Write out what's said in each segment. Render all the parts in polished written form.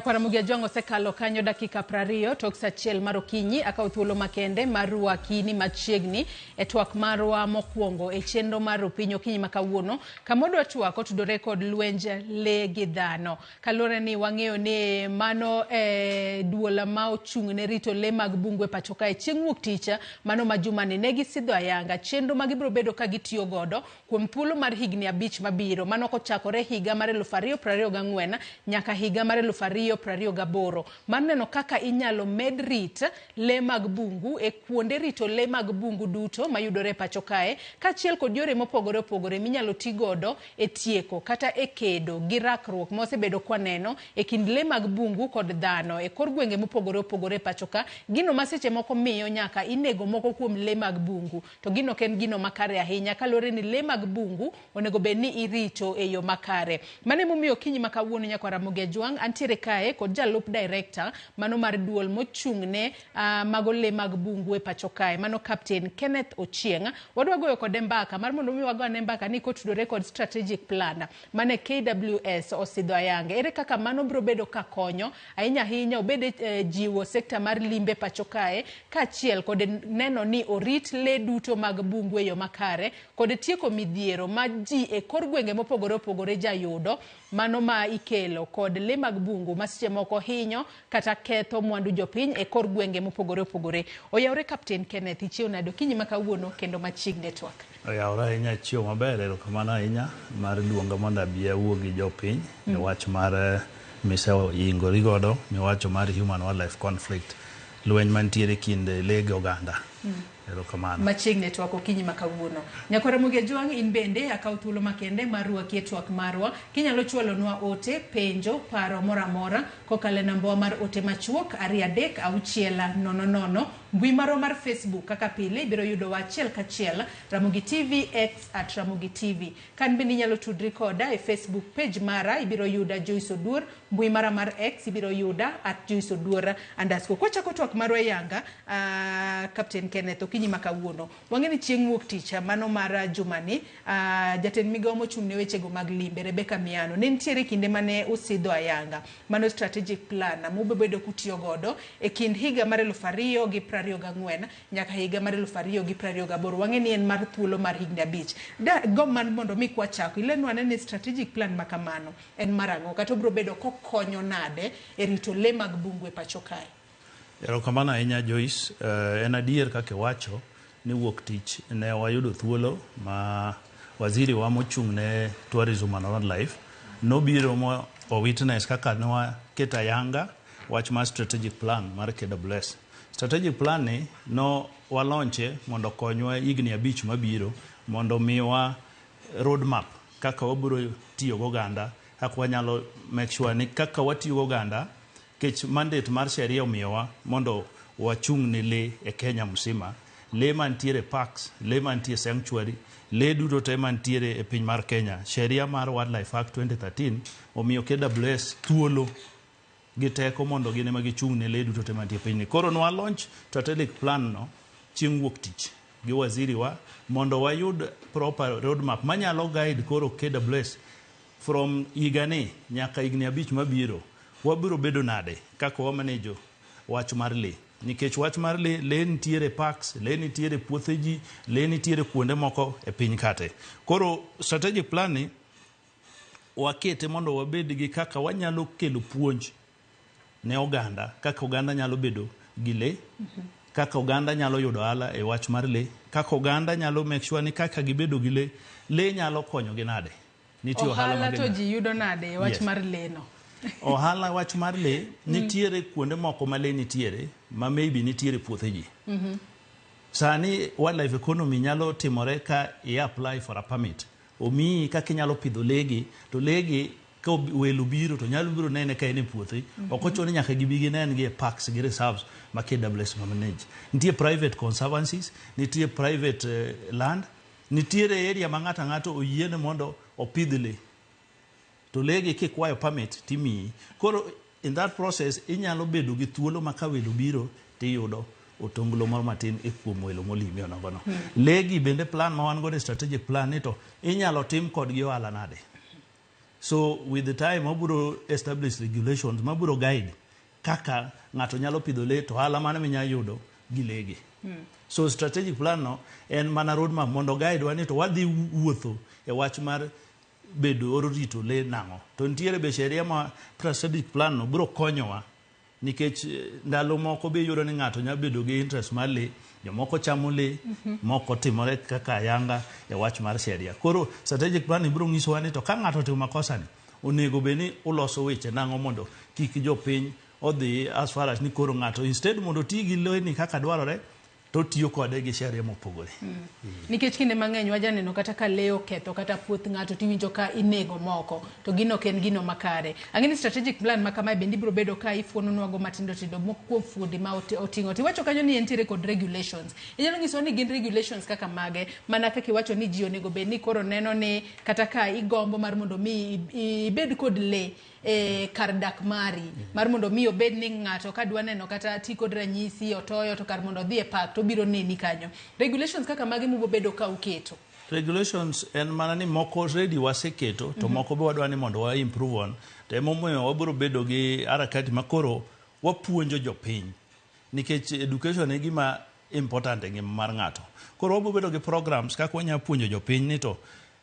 Ramogi Ochieng osekalo kanyo dakika 20 tok saa achiel mar okinyi akaw thuolo makende mar rwakini machiegni e twak marwa mokwongo e chenro mar Opiny Okinyi ma kawuono kamodwa twak otudore kod Lwenj le gi dhano. Kalore ni wang'eyo ni mano duola ma ochung' ne rito le mag bungu e pacho kae chieng' wuok tich mano ma jumani ne gisidho ayanga chenro ma gibiro bedo ka gitiyo godo kuom thuolo mar higni 5 mabiro mano kochakore higa mar 2024 nyaka higa mar 2028 mar neno kaka inyalo med rit le mag bungu e kuonde rito le mag bungu duto mayudore pacho kae kaachiel kod yore mopogore opogore minyalo ti godo e tieko kata e kedo gi rakruok mosebedo kwaneno e kind le mag bungu kod dhano e kor gwenge mopogore opogore pacho ka gino maseche moko miyo nyaka inego moko kuom le mag bungu to gino ken gino makare ahinya kalore ni le mag bungu onego bed ni irito e yo makare. Mane momiyo Okinyi ma kawuono Ramogi Ochieng antiere kae kod Jalup Dairekta mano mar duol mochung'ne mago le mag bungu e pacho kae mano Captain Kenneth Ochieng. Wadwa goyo kode mbaka mar mondo mi wagone mbaka ni kotudore kod strategic plan mane KWS osidho ayanga ere kaka mano biro bedo ka konyo ahinya obede jiwo sekta mar limbe pacho kae kaachiel kod neno ni orit le duto mag bungu e yo makare kod tieko midhiero ma ji e kor gwenge mopogore opogore jayudo mano ma ikelo kod le mag bungu masiche moko hinyo kata ketho mwandu jopiny e kor gwenge mopogore opogore. Oyawre Captain Kenneth ichiew nado Okinyi ma kawuono kendo machiegni twak. Oyawre ahinya chieo maber erokamano ahinya mar luonga mondo abi awuo gi jopiny e wach mar miseyingori godo miwacho mar human wildlife conflict lweny mantiere kind le gi oganda. Erokamano. Machiegni twak Okinyi ma kawuono. Ramogi Ochieng in bende akaw thuolo makende mar rwaki e twak marwa kinyalo chwalonwa ote penjo paro moramora kokalo namba mar ote machuok 236600 mbui marwa mar Facebook kaka pile ibiro yudo wa achiel kachiel Ramogi TV X @Ramogi TV. Kan bende inyalo tudri koda e Facebook page mara ibiro yuda Joyce Oduor mbui mara mar X ibiro yuda @JoyceOduor_. Kwachako twak marwa yanga Captain Kenneth Okinyi ma kawuono wang'eni chieng' wuok tich mano mar jumani jatend migawo mochung'ne wechego mag limbe Rebecca Miano ne nitiere kinde mane usidho ayanga mano strategic plan mubedo kutiyo godo e kind higa mar 2024 nyaka higa mar 2028 wang'eni en mar thuolo mar higni 5 man mondo mi kwachako ilenwa ni strategic plan makamano en marang'o kata obiro bedo kokonyo nade e rito le mag bungu e pacho kae. Erokamano ahinya Joyce, en adier kaka wacho ni wuok tich ne wayudo thuolo ma waziri wa mochung'ne tourism and wildlife nobiro mo witness kaka ne waketa yanga wach mar strategic plan mar KWS. Strategic plan ni no walonche mondo konywa higni 5 mabiro mondo miwa roadmap kaka wabiro tiyo go oganda kaka wanyalo make sure ni kaka watiyo go oganda kech mandate mar sheria omiyowa mondo wachung' ne le e Kenya msima le mantiere parks le mantiere sanctuary le duto te mantiere e piny mar Kenya. Sheria mar Wildlife Act 2013 omiyo KWS thuolo gi teko mondo gine ma gichung' ne le duto te mantiere e piny. Koro no launch strategic plan no chieng' wuok tich gi waziri wa mondo wayud proper roadmap manyalo guide koro KWS from higani nyaka higni 5 mabiro wabiro bedo nade kaka wamanejo wach mar le nikech wach mar le nitiere parks le nitiere puothe ji le nitiere kuonde moko e piny kate. Koro strategic plan ni wakete mondo wabed gi kaka wanyalo kelo puonj ne oganda kaka oganda nyalo bedo gi le kaka oganda nyalo yudo ohala e wach mar le kaka oganda nyalo make sure ni kaka gibedo gi le nyalo konyo gi nade nitie ohala to ji yudo nade e wach mar le no. Ohala wach mar le nitiere kuonde moko ma le nitiere ma maybe nitiere puothe ji. Sani wildlife economy nyalo timore ka apply for a permit omiyi kaka inyalo pidho legi to legi ka welo biro to nyalo biro nene ka en e puothe ok ochuno nyaka gibi ginen gi parks gi reserves ma KWS manage. Nitie private conservancies nitie private land nitiere area ma ng'ato oyiene mondo opidh le to legi kikwayo permit timiyi. Koro in that process inyalo bedo gi thuolo ma ka welo biro tiyudo otonglo moro matin e kuom welo molimi onogono. Legi bende plan ma wan go strategic plan ni to inyalo tim kod gi ohala nade. So with the time waburo establish regulations maburo guide kaka ng'ato nyalo pidho le to ohala mane minya yudo gi legi. So strategic plan no en mana roadmap mondo guide wani to wadhi wuotho e wach mar bedo oro rito le nang'o. To nitiere be sheria ma strategic plan no biro konyowa nikech ndalo moko be yudo ni ng'ato nyalo bedo gi interest mar le, jomoko chamo le, moko timore kaka yanga e wach mar sheria. Koro strategic plan biro nyisowa ni to ka ng'ato timo makosa ni onego be ni uloso weche nang'o mondo kik jopiny odhi as far as ni koro ng'ato instead mondo ti gi le ni kaka dwarore to tiyo kode gi sheria mopogore. Nikech kinde mang'eny wajaneno kata ka le oketho kata puoth ng'ato tiwinjo ka inego moko to gino ok en gino makare. Ang'eni strategic plan ma kamae bende biro bedo ka ifuononwago matindo tindo moko kuom fuondi ma oting'o. Tiwacho kanyo ni entiere kod regulations. Inyalo nyisowa ni gin regulations kaka mage mana kaka iwacho ni ji onego bed ni koro neno ni kata ka igombo mar mondo mi ibed kod le kar dak mari mar mondo mi obed ni ng'ato ka dwa neno kata ti kod ranyisi otoyo to kar mondo dhi e park to biro neni kanyo. Regulations kaka mage mubo bedo ka uketo? Regulations en mana ni moko already waseketo to moko be wadwa ni mondo wa improve on. To emomiyo wabiro bedo gi harakati makoro wapuonjo jopiny nikech education e gima important e ngima mar ng'ato. Koro wabiro bedo gi programs kaka wanyalo puonjo jopiny ni to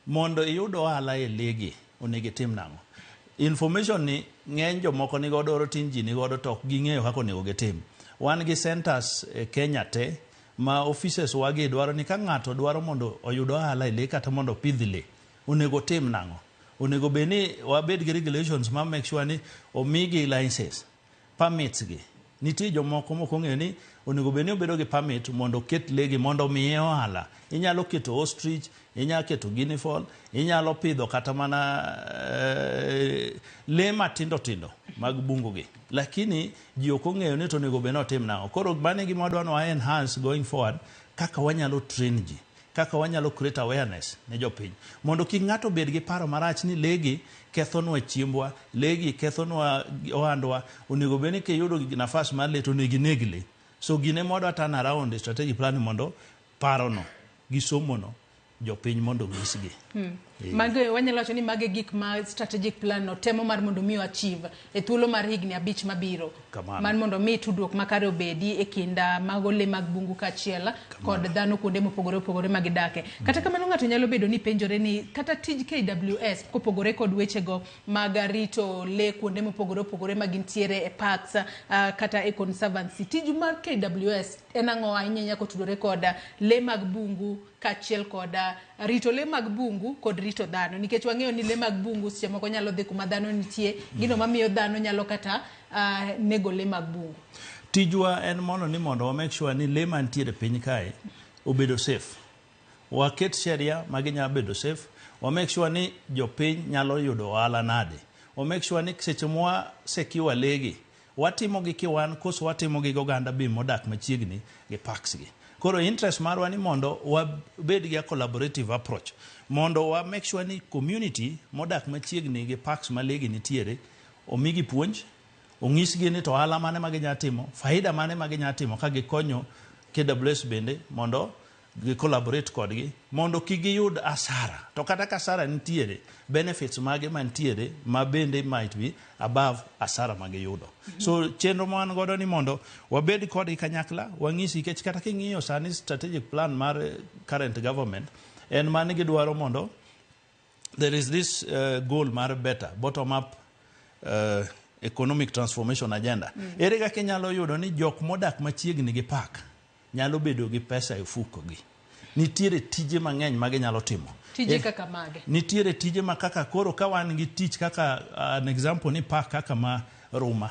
mondo iyud ohala e legi onego itim nang'o. Information ni ng'eny jomoko ni godo oro tin ji ni godo to ok ging'eyo kaka onego gitim. Wan gi centers e Kenya te ma offices wagi dwaro ni ka ng'ato dwaro mondo oyud ohala e le kata mondo pidh le onego tim nang'o. Onego be ni wabed gi regulations ma make sure ni omigi licenses, permits gi. Nitie jomoko moko ng'eyo ni onego be ni obedo gi permit mondo ket legi mondo miye ohala. Inyalo keto ostrich, inyalo keto guinea fowl, inyalo pidho kata mana le matindo tindo mag bungu gi. Lakini ji ok ong'eyo ni to onego be notim nang'o. Koro mane gima wadwano wa enhance going forward kaka wanyalo train ji, kaka wanyalo create awareness ne jopiny mondo kik ng'ato bed gi paro marach ni legi kethonwa chiembwa, legi kethonwa ohandwa, onego be ni kiyudo nafas mar le to onego ineg le. So gine modwa turn around strategic plan mondo parono gi somono jopiny mondo nyisgi. Mage wanyalo wacho ni mage gik ma strategic plan no temo mar mondo mi achieve e thuolo mar higni 5 mabiro. Man mondo mi tudruok makare obedi e kinda mago le mag bungu kachiel kod dhano kuonde mopogore opogore magidake. Kata kamano ng'ato nyalo bedo ni penjore ni kata tij KWS kopogore kod wechego mag rito le kuonde mopogore opogore magintiere e parks kata e conservancy. Tij mar KWS en ang'o ahinya nyako tudore kod le mag bungu kachiel kod rito le mag bungu kod rito dhano, nikech wang'eyo ni le mag bungu seche moko nyalo dhi kuma dhano nitie, gino mamiyo dhano nyalo kata nego le mag bungu. Tijwa en mono ni mondo wa make sure ni le mantiere piny kae obedo safe. Waket sheria magi nyalo bedo safe. Wa make sure ni jopiny nyalo yudo ohala nade. Wa make sure ni seche mwa sekiwa legi watimo gi kiwan koso watimo gi oganda bi modak machiegni gi parks gi. Koro interest marwa ni mondo wabed gi a collaborative approach mondo wa make sure ni community modak machiegni gi parks ma legi nitiere omigi puonj, onyisgi ni to ohala mane ma ginyalo timo, faida mane ma ginyalo timo ka gikonyo KWS bende mondo gi collaborate kodgi mondo kik giyud asara. To kata ka asara nitiere, benefits mage mantiere ma bende might be above asara ma giyudo. So chenro ma wan godo ni mondo wabed kodgi kanyakla, wang'isi kech kata king'iyo sani strategic plan mar current government en mane gidwaro mondo there is this goal mar better bottom up economic transformation agenda. Ere kaka inyalo yudo ni jok modak machiegni gi park nyalo bedo gi pesa e fuko gi. Nitiere tije mang'eny ma ginyalo timo. Tije kaka mage? Nitiere tije ma kaka koro ka wan gi tich kaka an example ni park kaka ma Ruma.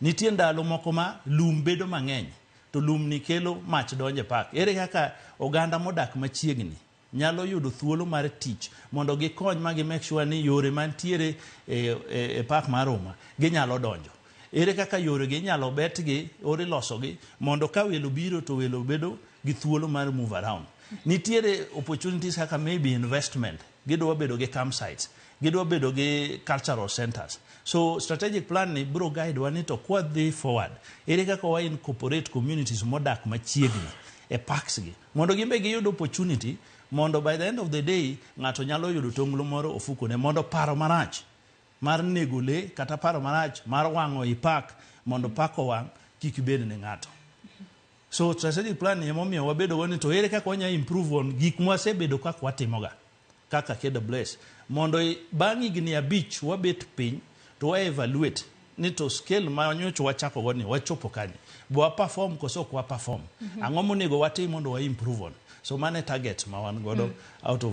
Nitie ndalo moko ma lum bedo mang'eny to lum ni kelo mach donje park. Ere kaka oganda modak machiegni nyalo yudo thuolo mar tich mondo gikony ma gi make sure ni yore mantiere e park mar Ruma ginyalo donjo. Ere kaka yore gi nyalo betgi ore loso gi mondo ka welo biro to welo bedo gi thuolo mar move around. Nitiere opportunities kaka maybe investment, gidwa bedo gi campsites, gidwa bedo gi cultural centers. So strategic plan ni bro guide wa ni to kwa dhi forward. Ere kaka wa incorporate communities modak machiegni e parks gi mondo gimbe giyud opportunity mondo by the end of the day ng'ato nyalo yudo tonglo moro ofuko ne mondo paro marach mar nego le kata paro marach mar wang'o ipak mondo pako wang' kik bed ne ng'ato. So strategic plan emomiyo wabedo goni to ere kaka wanya improve on gik mwasebedo kaka watimoga kaka KWS mondo bang' higni 5 wabet piny to wa evaluate ni to scale ma nyocho wachako goni wachopo kanye bo perform koso kwa perform ang'o monego watim mondo wa improve on. So mane target ma wan godo out of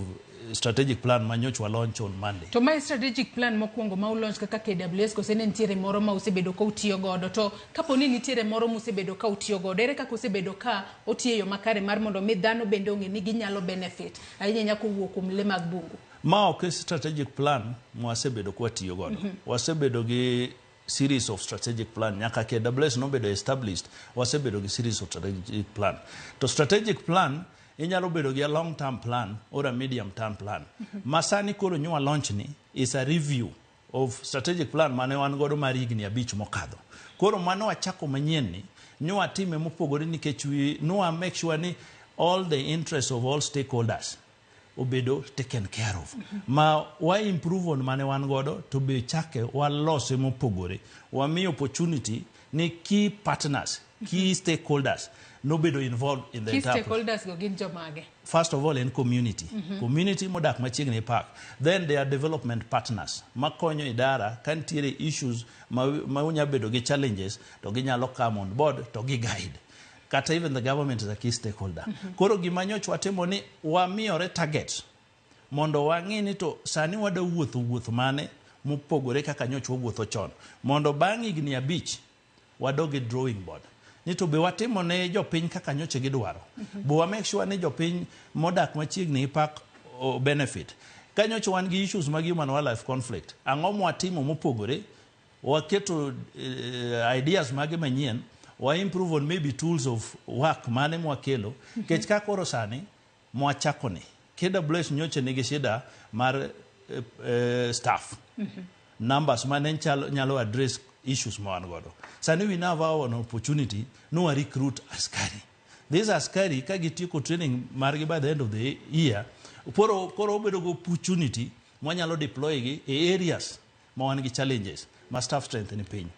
strategic plan ma nyocho launch on Monday. To my strategic plan mokwongo ma launch kaka KWS kose ne nitiere moro ma usebedo ka utiyo godo to kapo ni nitiere moro ma usebedo ka utiyo godo ere kaka usebedo ka otiyo makare mar mondo mi dhano bende ong'e ni ginyalo benefit ahinya nyako wuok kuom le mag bungu. Ma ok strategic plan ma wasebedo kwa tiyo godo. Wasebedo gi series of strategic plan nyaka KWS no bedo established wasebedo gi series of strategic plan. To strategic plan inyalo bedo gi a long term plan or a medium term plan. Masani koro nywa launch ni is a review of strategic plan mane wan godo mar higni 5 mokadho. Koro mano wachako manyien ni nywa time mopogore nikech we make sure ni all the interests of all stakeholders obedo taken care of. Ma wa improve on mane wan godo to be chake wa lose mopogore. Wa mi opportunity ni key partners, key stakeholders no bedo involved in the entire stakeholders go gin jomage. First of all in community. Community modak machiegni park. Then they are development partners. Makonyo idara kantiere issues ma unya bedo gi challenges to ginyalo come on board to gi guide. Kata even the government is a key stakeholder. Koro gimanyoch watimo ni wamiore target mondo wang'i ni to sani wada wuotho mane mopogore kaka nyoch wuotho chon mondo bang' higni 5 wadogi drawing board ni to be watimo ne jopiny kaka nyoche gidwaro bo wa make sure ni jopiny modak machiegni ipak benefit ka nyoche wan gi issues mag human wildlife conflict ang'o mwatimo mopogore waketo ideas mage manyien wa improve on maybe tools of work mane mwakelo kech ka koro sani mwachako ni KWS nyoche nigi shida mar staff numbers mane nyalo address issues ma wan godo. Sani we now have an opportunity no recruit askari. These askari ka gitieko training margi by the end of the year koro obedo go opportunity mwanyalo deploy gi e areas ma wan gi challenges ma staff strength ni piny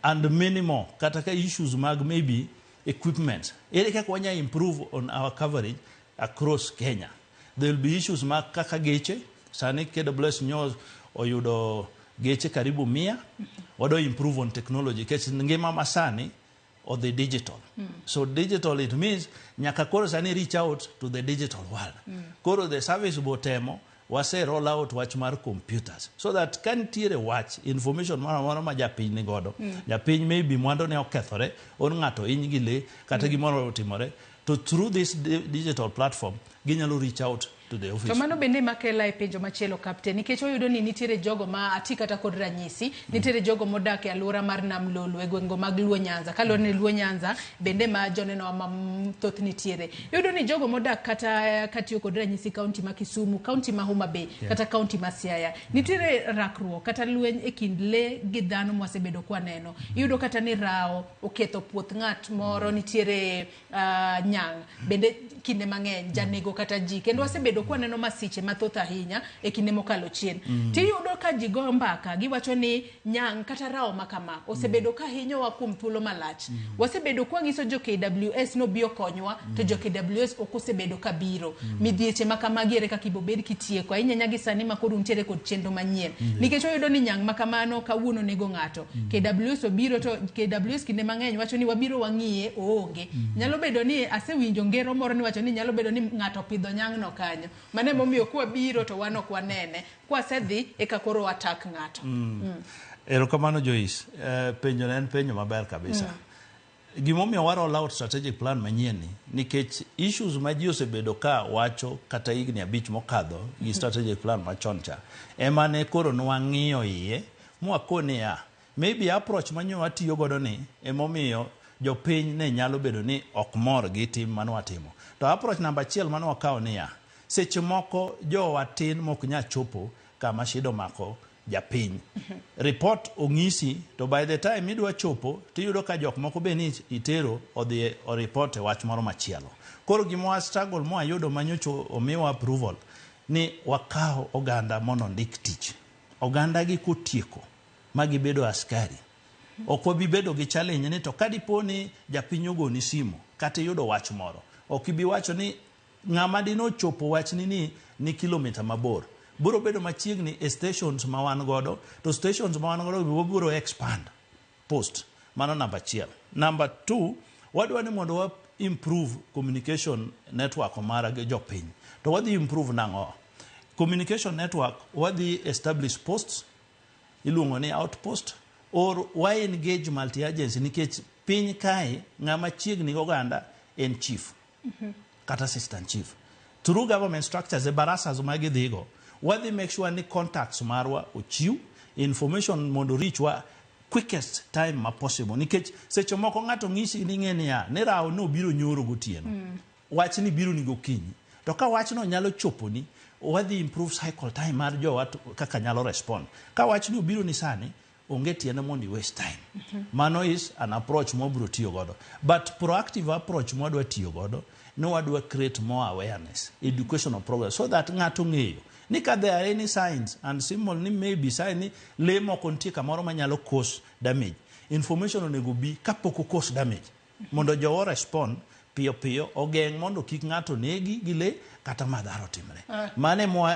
and many more kata ka issues mag maybe equipment ere kaka wanya improve on our coverage across Kenya. There will be issues mag kaka geche sani KWS nyo oyudo geche karibu 100 wado improve on technology kech ngima masani or the digital. So digital it means nyaka koro sani reach out to the digital world. Koro the service botemo wase roll out watch mar computers so that can tiere watch information mara ma japiny ni godo. Japiny maybe mwando ne okethore on ng'ato ingi le kata gimoro otimore to through this digital platform ginyalo reach out to the office. To mano bende makela e penjo machielo captain nikech oyudo ni nitiere jogo ma atikata kod ranyisi nitiere jogo modak e alwora mar nam lolo e gwengo mag Lwenj kalore ni Lwenj bende ma joneno ma thoth nitiere yudo ni jogo modak kata katiyo kod ranyisi county ma Kisumu county ma Homa Bay kata county ma Siaya nitiere rakruok kata lweny e kind le gi dhano mwasebedo kwa neno yudo kata ni rao oketho puoth ng'at moro nitiere nyang bende kinde mang'eny janego kata ji kendo wasebedo kwa neno masiche mathoth ahinya e kinde mokalo chien tiyudo ka ji go mbaka giwacho ni nyang kata rao makama osebedo ka hinyo wa kuom thuolo malach wasebedo kwa ngiso jo KWS no bio konywa to jo KWS okosebedo ka biro midhieche makama giere ka kibobed kitieko ahinya nyagi sani makoro ntiere kod chenro manyien nikech oyudo ni nyang makamano kawuono nego ng'ato KWS obiro to KWS kinde mang'eny wacho ni wabiro wang'iye oonge nyalo bedo ni asewinjo ngero moro ni wacho ni nyalo bedo ni ng'ato pidho nyang no kanyo mane momiyo kwa biro to wano kwa nene kwa sedhi eka koro attack ng'ato. Erokamano Joyce, penjo en penjo maber kabisa. Gimomiyo wa roll out strategic plan manyien ni nikech issues ma ji osebedo ka wacho kata higni 5 mokadho gi strategic plan machon cha ema ne koro nwang'iyo iye mwakone ya maybe approach manyo watiyo godo ni emomiyo jopiny ne nyalo bedo ni ok mor gi tim mano watimo. To approach number 1 mano wakawo ni ya seche moko jo watin mok nya chopo kama shido mako japiny. Report ong'isi to by the time idwa chopo tiyudo ka jok moko be ni itero odhi o report e wach moro machielo. Koro gima struggle mo ayudo manyocho omiwa approval ni wakaw oganda mondo ndik tich. Oganda gi kotieko magi bedo askari. Ok wabi bedo gi challenge ni to kadipo ni japiny ogoni simo kata yudo wach moro. Ok ibi wacho ni ng'ama dino chopo wach ni kilomita mabor. Buro bedo machiegni e stations ma wan godo, to stations ma wan godo biro expand post. Mano number 1. Number 2, wadwa ni mondo wa improve communication network mara gi jopiny. To wadhi improve nang'o? Communication network wadhi establish posts, iluongo ni outpost, or why engage multi-agency nikech piny kae ng'ama chiegni oganda en chief kata assistant chief. Through government structures, barasas magidhigo, wadhi make sure ni contacts marwa ochiw, information mondo reach wa quickest time ma possible. Nikech seche moko ng'ato ng'isi ni ng'eni ya, ni rao no biro nyoro gotieno. Wach ni biro ni gokinyi. To ka wach no nyalo chopo ni, wadhi improve cycle time mar jo watu kaka nyalo respond. Ka wach ni biro ni sani, onge tiene mondi waste time. Mano is an approach mo biro tiyo godo. But proactive approach mo wadwa tiyo godo, no wadwa create more awareness, educational progress, so that ng'ato ng'eyo. Ni ka there are any signs and symbol ni maybe sign ni le moko nitie kamoro manyalo cause damage. Information onego bi kapok cause damage. Mondo jowo respond piyo piyo ogeng' mondo kik ng'ato negi gi le kata madharo timre. Mane mo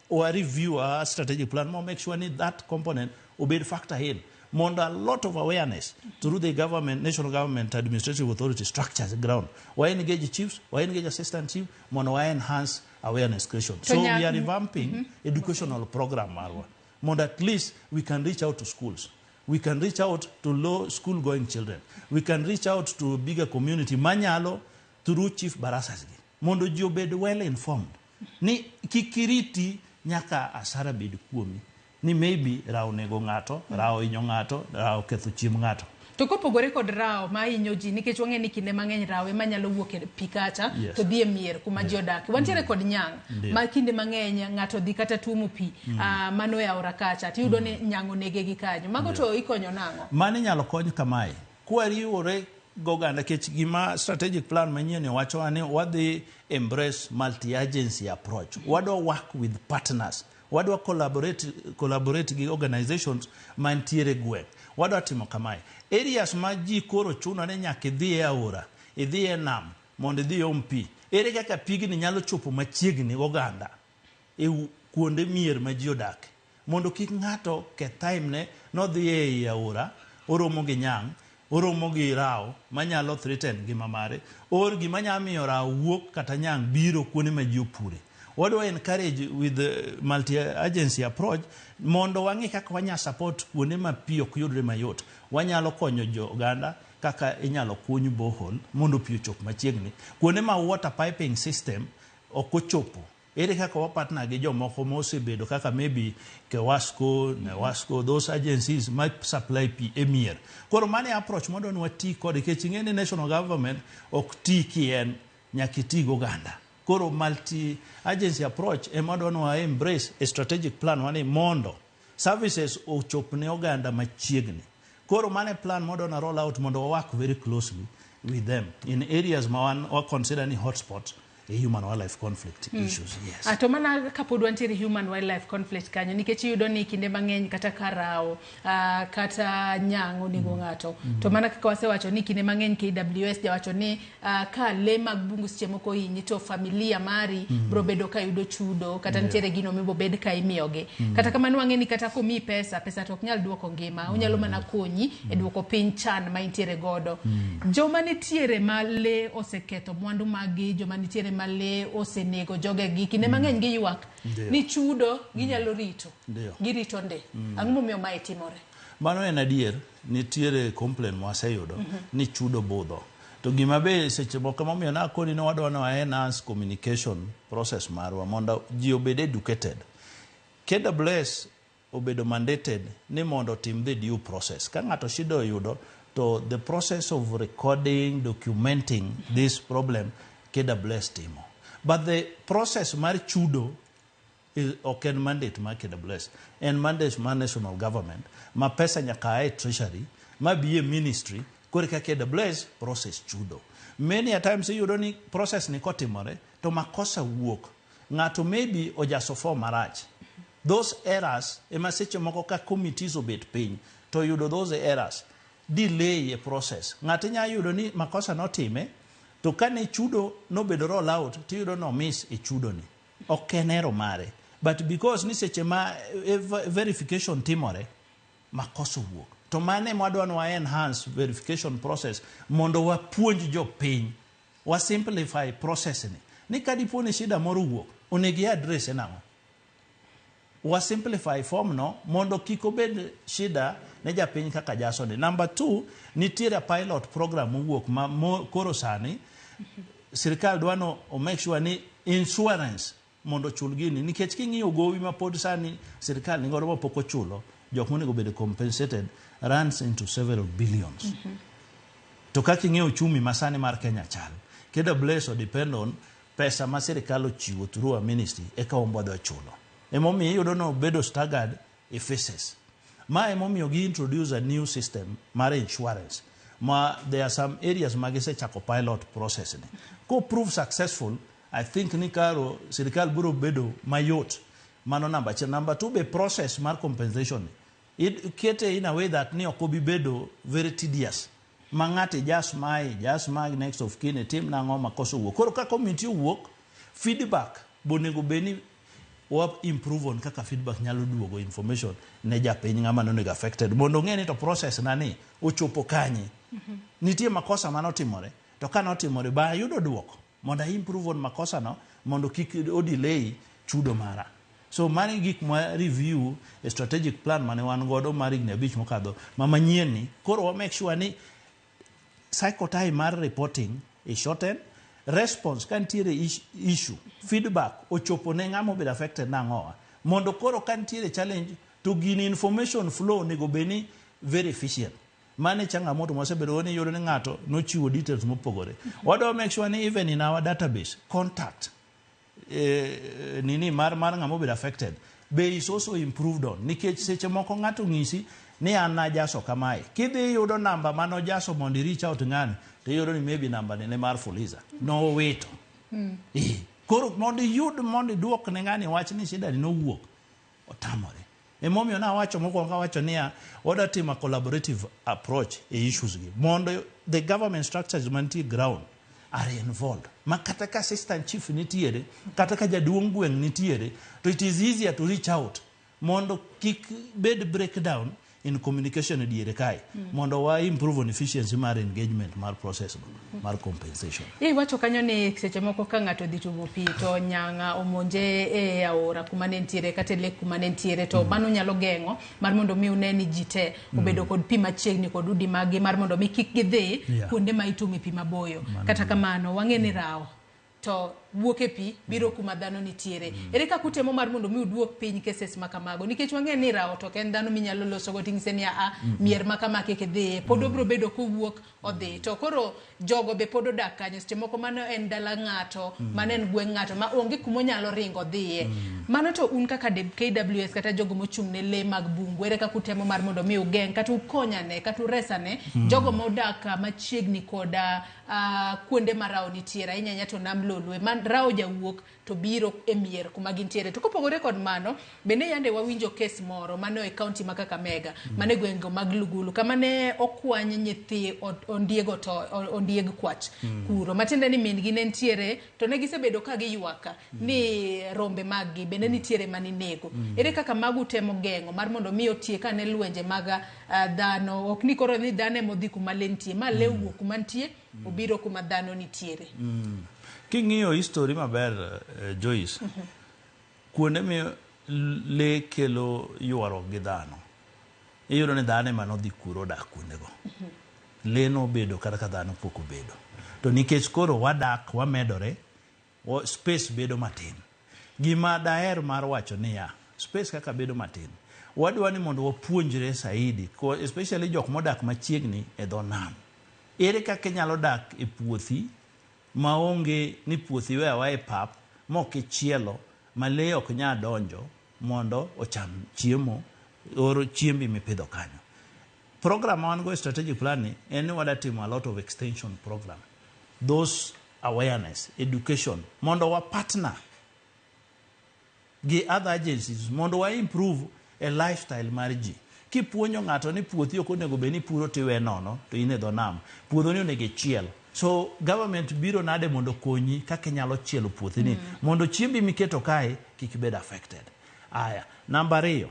wa review our strategic plan mo make sure ni that component obed factor in. Mondo a lot of awareness through the government, national government, administrative authority structures ground. Why engage chiefs? Why engage assistant chief? Mondo why enhance awareness creation. So we are revamping educational program marwa. Mondo at least we can reach out to schools. We can reach out to low school going children. We can reach out to a bigger community. Manyalo through chief barasas. Mondo ji obed well informed. Ni kikiriti nyaka asara bed kuomi. Ni maybe rao nego ng'ato, rao inyo ng'ato, rao ketho chiemb ng'ato. To kopogore kod rao ma inyo ji nikech wang'e ni kinde mang'eny rao ema nyalo wuok e pi kacha to dhi e mier kuma ji odak. Wantiere kod nyang' ma kinde mang'eny ng'ato dhi kata tuomo pi mano e aora kacha tiyudo ni nyang' onege gi kanyo. Mago to ikonyo nang'o? Mano inyalo kony kamae. Kwariwore goganda kech gima strategic plan manyien wacho ni wadhi embrace multi-agency approach. Wadwa work with partners. Wadwa collaborate gi organizations mantiere gweng'. Wadwa timo kamae. Areas ma ji koro chuno ne nyaka idhi e aora, idhi e nam, mondo idhi om pi. Ere kaka pigni nyalo chopo machiegni oganda e kuonde mier ma ji odak. Mondo kik ng'ato keth time ne nodhi e aora, oromo gi nyang', oromo gi rao manyalo threaten gima mare, or gima nyalo miyo rao wuok kata nyang' biro kuonde ma ji opure. What do I encourage with the multi-agency approach? Mondo wangi kaka wanya support kuonde ma pi ok yudre mayot. Wanyalo konyo jo oganda kaka inyalo kuny borehole mondo pi ochop machiegni. Kuonde ma water piping system ok ochopo. Ere kaka wa partner gi jomoko mosebedo kaka maybe KWS, Newasco, those agencies might supply pi e mier. Koro mane approach mondo nwati kod kech ing'e ni national government ok ti kien nyaka iti goganda. Koro multi-agency approach emadwa embrace a strategic plan wane mondo services ochopne oganda machiegni. Koro mane plan modwa roll out mondo work very closely with them in areas ma wan consider ni hotspots human wildlife conflict issues. Yes. Ato mana kapod wantiere human wildlife conflict kanyo nikech iyudo ni kinde mang'eny kata karao kata nyang' onego ng'ato. To mana kaka wasewacho ni kinde mang'eny KWS jawacho ni ka le mag bungu seche moko hinyi to familia mari bro bedo ka yudo chudo kata nitiere gino mibo bed ka imiyogi. Kata kamano wang'e ni kata komi pesa to ok nyal duoko ngima. Onyalo mana konyi e duoko piny chan ma intiere godo. Joma nitiere ma le oseketho mwandu magi, joma nitiere male osenego jogegi kinde mang'eny gi ywak ni chudo ginyalo rito girito nde ang'o momiyo mae timore? Mano en adier, nitiere complaint mwaseyudo ni chudo budho. To gima be seche moko momiyo na koni no wadwa no enhance communication process marwa mondo ji obed educated. KWS obedo mandated ni mondo tim the due process. Ka ng'ato shida oyudo to the process of recording, documenting this problem KWS timo. But the process mar chudo ok en mandate ma KWS, en mandate ma national government, ma pesa nyaka e treasury, ma biye ministry, kore ka KWS process chudo. Many a times iyudo ni process ni kotimore, to makosa wuok. Ng'ato maybe ojaso form marach. Those errors, ema seche moko ka committees obet piny, to yudo those errors, delay a process. Ng'ato nya yudo ni makosa notime, to kane chudo no bedo roll out, to yudo no miss e chudo ni. Ok en error mare. But because ni seche ma verification timore, makosa wuok. To mane mwadwa no enhance verification process, mondo wapuonj jo piny, wa simplify process ni. Ni kadipo ni shida moro wuok, onegi address enang'o. Wa simplify form no, mondo kiko bed shida ne japiny kaka jasoni. Number 2, nitiere pilot program wuok ma koro sani, sirikal dwano o make sure ni insurance mondo chul gini. Nikech king'iyo gowi ma pod sani sirikal ni godo poko chulo, jok monego bed compensated runs into several billions. To kaka ing'iyo uchumi masani mar Kenya chal, KWS o depend on pesa ma sirikal ochiwo through a ministry eka ombodho chulo. Emomiyo iyudo no bedo staggered e phases. Ma emomiyo gi introduce a new system mar insurance. There are some areas ma gisechako pilot process ni. Ko prove successful, I think ni karo sirikal biro bedo mayot. Mano number 1. Number 2, be process mar compensation. It kete in a way that ni okobi bedo very tedious. Mang'ate just my next of kin team na ngoma koso wuok. Koro ka community wuok, feedback bonego beni wa improve on kaka feedback nyalo duogo information ne japiny ng'ama nonego affected. Mondo ng'e ni to process nani ochopo kanye. Nitie makosa manotimore. To ka notimore ba yudo duoko. Mondo improve on makosa no, mondo kik o delay chudo mara. So mani gik ma review a strategic plan mane wan godo mar higni 5 mokadho mamanyien ni. Koro wa make sure ni cycle time mar reporting is shortened. Response kantiere issue, feedback ochopo ne ng'ama obed affected nang'owa. Mondo koro kantiere challenge to gini information flow nego beni very efficient. Mane changamoto mwasebedo ni yoro ni ng'ato nochiwo details mopogore. Wado make sure ni even in our database contact nini mar ng'ama obed affected be is also improved on. Nikech seche moko ng'ato ng'isi ni an najaso kamae. Kidhi yudo namba mano jaso mondo reach out ng'ani, to yudo ni maybe namba ne mar Fuliza. No wait. Koro mondo yud mondo duok ne ng'ani wach ni shida ni no wuok. Otamore. Emomiyo na wacho mokwongo wacho niya, wada tima collaborative approach e issues gi. Mondo the government structures mantie ground are involved. Ma kata ka assistant chief nitiere, kata ka jaduong' gweng' nitiere, to it is easier to reach out. Mondo kik bed breakdown in communication e diere kai. Mondo wa improve on efficiency mar engagement mar process mar compensation. Wacho kanyo ni seche moko ka ng'ato dhi tugo pi to nyanga omonje e aora kuma ne ntiere kata lek kuma ne ntiere, to mano nyalo geng'o mar mondo mi uneni ji te obedo kod pi machiegni kod udi magi mar mondo mi kik gidhi kuonde ma itung'e pi maboyo. Kata kamano wang'e ni rawo to wuoke pi biro kuma dhano nitiere. Ere ka kutemo mar mondo mi uduok piny cases makamago, nikech wang'e ni rawo to ken dhano minyalo loso go ting'se ni mier makama keke dhi pod obro bedo kowuok odhi. To koro jogo be pod odak kanyo, seche moko mano en dala ng'ato, mano en gweng' ng'ato ma onge kuma onyalo ringo dhiye. Mano to un kaka KWS kata jogo mochung' ne le mag bungu, ere ka kutemo mar mondo mi ugeng' kata ukonyane kata uresane jogo modak machiegni koda kuonde ma rawo nitiere, ahinya to nam lolwe man rawo jawuok to biro e mier kuma gintiere. To kopogore kod mano, bende yande wawinjo case moro mano e county ma Kakamega, mane gwengo mag Lugulu, kama ne okwany nyithi ondiego to ondieg kwach kuro. Matiende ni min gi ne ntiere to ne gisebedo ka giywaka ni rombe maggi bende nitiere maninego. Ere kaka magu temo geng'o mar mondo mi otieka ne lwenje mag dhano, ok ni koro ni dhano modhi kuma le ntie, ma le wuok kuma ntie obiro kuma dhano nitiere. King'iyo history maber Joyce, kuonde mi le kelo yuarok gi dhano, iyudo ni dhano ema nodhi kuro dak kuondego. Le no bedo kata ka dhano pok obedo. To nikech koro wadak wamedore, space bedo matin. Gima daher mar wacho niya, space kaka bedo matin, wadwa ni mondo wapuonjre saidi, especially jok modak machiegni e dho nam. Ere kaka inyalo dak e puothi maonge ni puothi wewa e pap mokichielo ma lee ok nya donjo mondo ocham chiemo or chiembi mipidho kanyo. Program wan go strategic planning en wada timo a lot of extension program. Those awareness, education, mondo wa partner gi other agencies mondo wa improve a lifestyle mar ji. Kipuonjo ng'ato ni puothi ok onego bed ni puro tiwe nono to in e dho nam. Puodho ni onego chiel. So government biro nade mondo konyi kaka inyalo chielo puothi ni mondo chiembi miketo kae kik bed affected. Aya, number 2.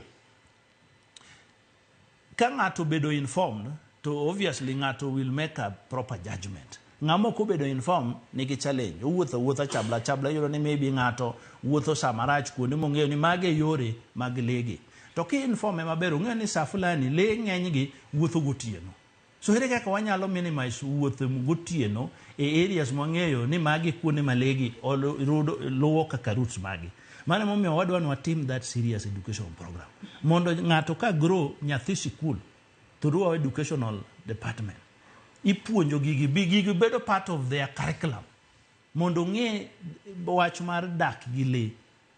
Ka ng'ato bedo informed, to obviously ng'ato will make a proper judgment. Ng'amo ko bedo informed nigi challenge. Wuotho chabla yoro ni maybe ng'ato wuotho samarach kuonde mong'eyo ni mage yore mag lege. To ki informe maber ong'eyo ni sa fulani le ng'eny gi wuotho gotieno. So ere kaka wanyalo minimize wuotho gotieno e areas mong'eyo ni magi kuonde malegi luwo kaka roots magi. Mane momiyo wadwa ni watim that serious education program. Mondo ng'ato ka grow nyathi sikul through our educational department. Ipuonjo gigi bedo part of their curriculum. Mondo ng'e wach mar dak gi le.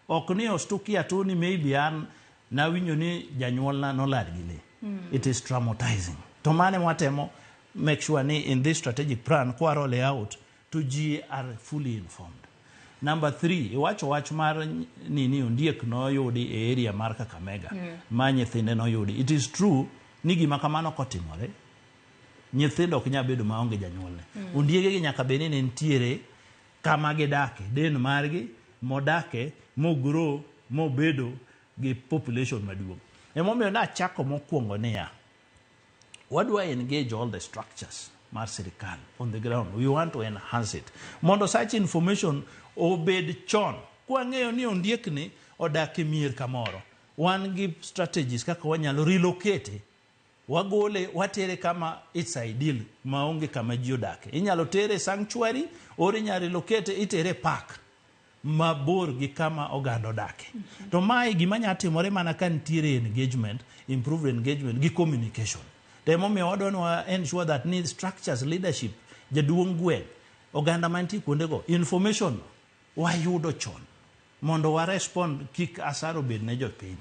Ok ni ostuki atoni maybe an nawinjo ni janyuolna nolal gi le. It is traumatizing. To mane watemo make sure ni in this strategic plan kwa roll out to ji are fully informed. Number 3, wach mar nini ondiek no yudi e area mar Kakamega. Ma nyithinde no yudi. It is true ni gima kamano kotimore. Nyithindo ok nya bedo maonge janyuolne. Ondiege gi nyaka beni ne ntiere kama gidake, den margi modake, mogro, mobedo gi population maduong'. Emomiyo na chako mokwongo niya. What do I engage all the structures mar sirikal on the ground? We want to enhance it. Mondo such information obed chon. Kwa ng'eyo ni ondiek ni odake mier kamoro. Wan gi strategies kaka wanyalo relocate. Wagole watere kama it's ideal maonge kama ji odake. Inyalo tere sanctuary or inyalo relocate itere park mabor gi kama oganda odake. To mai gima nya timore mana ka ntiere engagement, improved engagement gi communication. Momiyo wadwa ensure that need structures, leadership, jaduong' gweng', oganda mantie kuondego, information wayudo chon mondo wa respond kik asaro bed ne jopiny.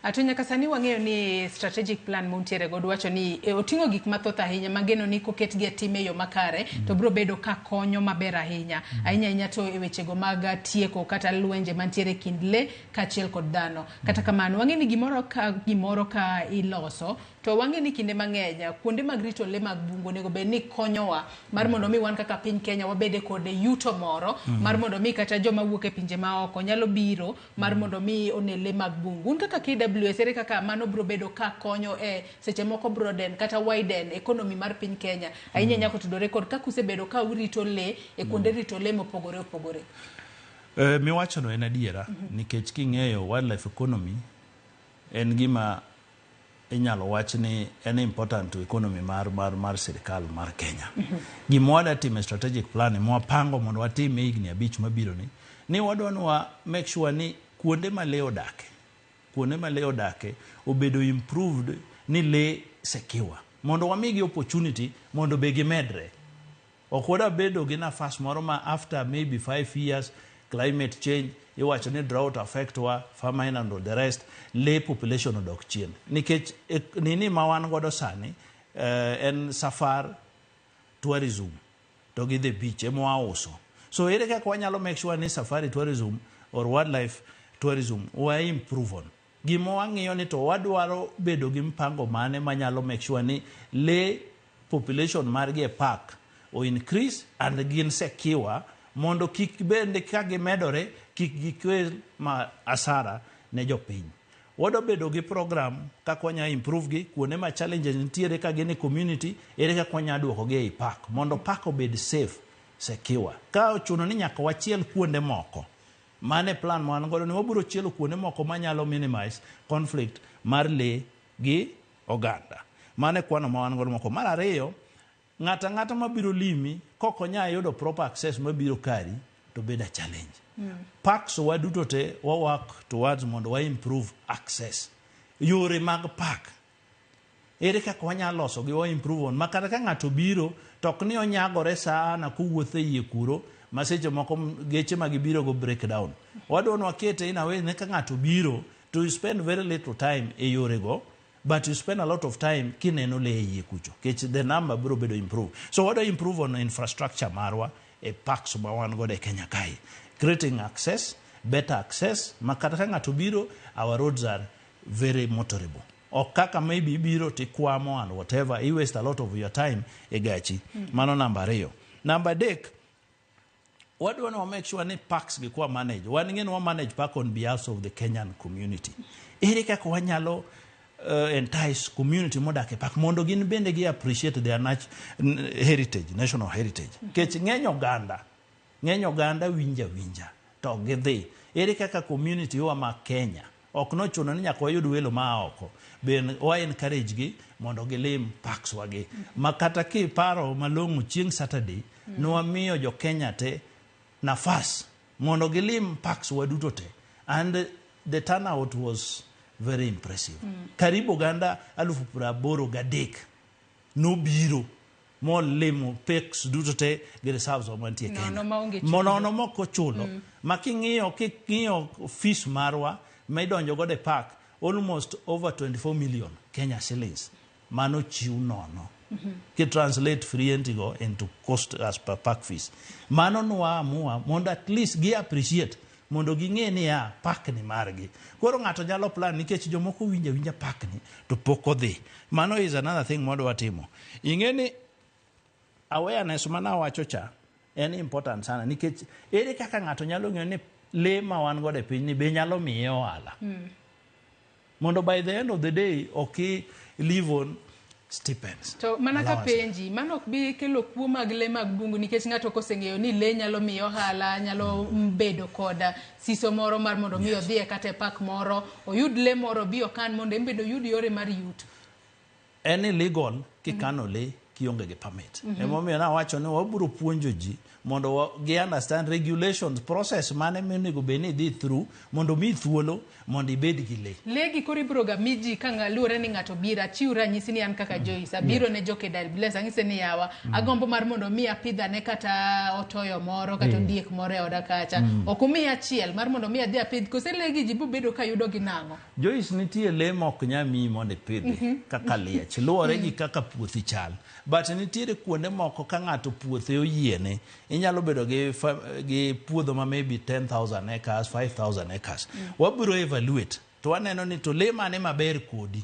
Atunya kasani wang'eyo ni strategic plan muntiere god wacho ni oting'o gik mathoth ahinya mageno ni koket gi time yo makare to bro bedo ka konyo maber ahinya ahinya to e wechego mag tieko kata lwenje mantiere kind le kachiel kod dhano. Kata kamano wang'e ni gimoro ka iloso to wang'e ni kinde mang'eny kuonde mag rito le mag bungu nego bed ni konyowa mar mondo mi wan kaka piny Kenya wabede kod yuto moro mar mondo mi kata joma wuok e pinje maoko nyalo biro mar mondo mi one le mag bungu. Un kaka KWS ere kaka mano bro bedo ka konyo e seche moko broaden kata widen economy mar piny Kenya ahinya nyako tudore kod kaka usebedo ka urito le e kuonde rito le mopogore opogore. Mi wacho no en adiera nikech king'eyo wildlife economy en gima inyalo wach ni en important to economy mar sirikal mar Kenya. Gima wada time strategic plan mwapango mondo watime higni 5 mabiro ni wadwa ni make sure ni kuonde ma le odake obedo improved ni le secure mondo wamigi opportunity mondo be gimedre. Ok wada bedo gi nafas moro ma after maybe 5 years climate change iwacho ni drought affect wa famine and all the rest le population odok chien nikech nini ma wan godo sani en safar tourism to gi the beach emo uso. So ere kaka wanyalo make sure ni safari tourism or wildlife tourism wa improve on. Gimo wang'iyo ni to wadwaro bedo gi mpango mane manyalo make sure ni le population margi e park o increase and gin secure mondo kik bende ka gimedore kik gikwe ma asara ne jopiny. Wado bedo gi program kaka wanya improve gi kuonde ma challenges nitiere ka gin e community ere kaka wanya duoko gi e park mondo park obed safe secure. Ka ochuno ni nyaka wachiel kuonde moko mane plan mwan godo ni waburo chielo kuonde moko manyalo minimize conflict mar le gi oganda. Mane kwano mwan godo moko. Mar ariyo ng'ata mabiro limi koko nya yudo proper access mabiro kari to beda challenge. Parks waduto te wa work towards mondo wa improve access. Yore mag park ere kaka wanyalo loso gi wa improve on makata ka ng'ato biro tok ni onyagore sana kuwuothe yie kuro maseche moko geche magibiro go breakdown. Wadon wakete in a way neka ng'ato biro to spend very little time e yore go, but you spend a lot of time kineno le yie kucho. The number bro bedo improve. So what do you improve on infrastructure marwa e parks mawan go de Kenya kai? Creating access, better access. Makata ng'ato biro, our roads are very motorable. Or kaka maybe biro tikwamo and whatever, you waste a lot of your time e gachi. Mano number reyo. Number dek, what do you want to make sure any parks bikuwa manage? One again one manage park on behalf of the Kenyan community. Erika kwa nyalo entice community moda ke park mondo gin bende gi appreciate their heritage, national heritage. Kech ng'eny oganda winja to gidhi. Erika ka community wa ma Kenya ok no chuno ni nyaka wayud welo ma oko. Ben wa encourage gi mondo gilim parks wagi. Makata ki paro malongo chieng Saturday no wamiyo jo Kenya te nafas mondo gilim parks waduto te, and the turnout was very impressive. Karibu ganda 83,000 no biro mo limo parks duto te gi reserves of mantie Kenya mono moko chulo making'iyo fees marwa maidonjo go de park almost over 24 million Kenya shillings mano chiu nono. Ki translate free entigo into cost as per park fees. Mano nwa amua mondo at least gi appreciate mondo ging'e ni ya park ni margi. Koro ng'ato nyalo plan nikech jomoko winja park ni to pok odhi. Mano is another thing mondo watimo. Ing'e ni awareness mana wacho cha en important sana nikech ere kaka ng'ato nyalo ng'eyo ni le ma wan go de piny ni be nyalo miye ohala. Mondo by the end of the day okay live on stipends. To manaka penji, manok bi kelo kuo mag le mag bungu nikech ng'ato koseng'eyo ni le nyalo miyo ohala, nyalo bedo koda siso moro mar mondo miyo dhie kata park moro, oyud le moro bi okan mondo embedo yud yore mar yuto. Any legal kikano le kionge gi permit. Emomiyo na wacho ni waburo puonjo ji mondo gi understand regulations process mane menego beni dhi through mondo mi thuolo mondo ibed gi le. Legi kori broga miji kanga lure ni ng'ato bira chiura nyisi ni an kaka Joyce abiro ne joke Dar bless angise ni yawa agombo mar mondo mi apidha ne kata otoyo moro kata diek moro e oda kacha okumi achiel mar mondo mi adhi apidh kose legi jibu bedo ka yudo gi nango. Joyce nitie le mok nyami mondo ipidhi kaka liech luore gi kaka puothi chal, but nitiere kuonde moko ka ng'ato puothe oyiene inyalo bedo gi puodho ma maybe 10,000 acres 5,000 acres. Wabiro evaluate to waneno ni to le mane maber kodi,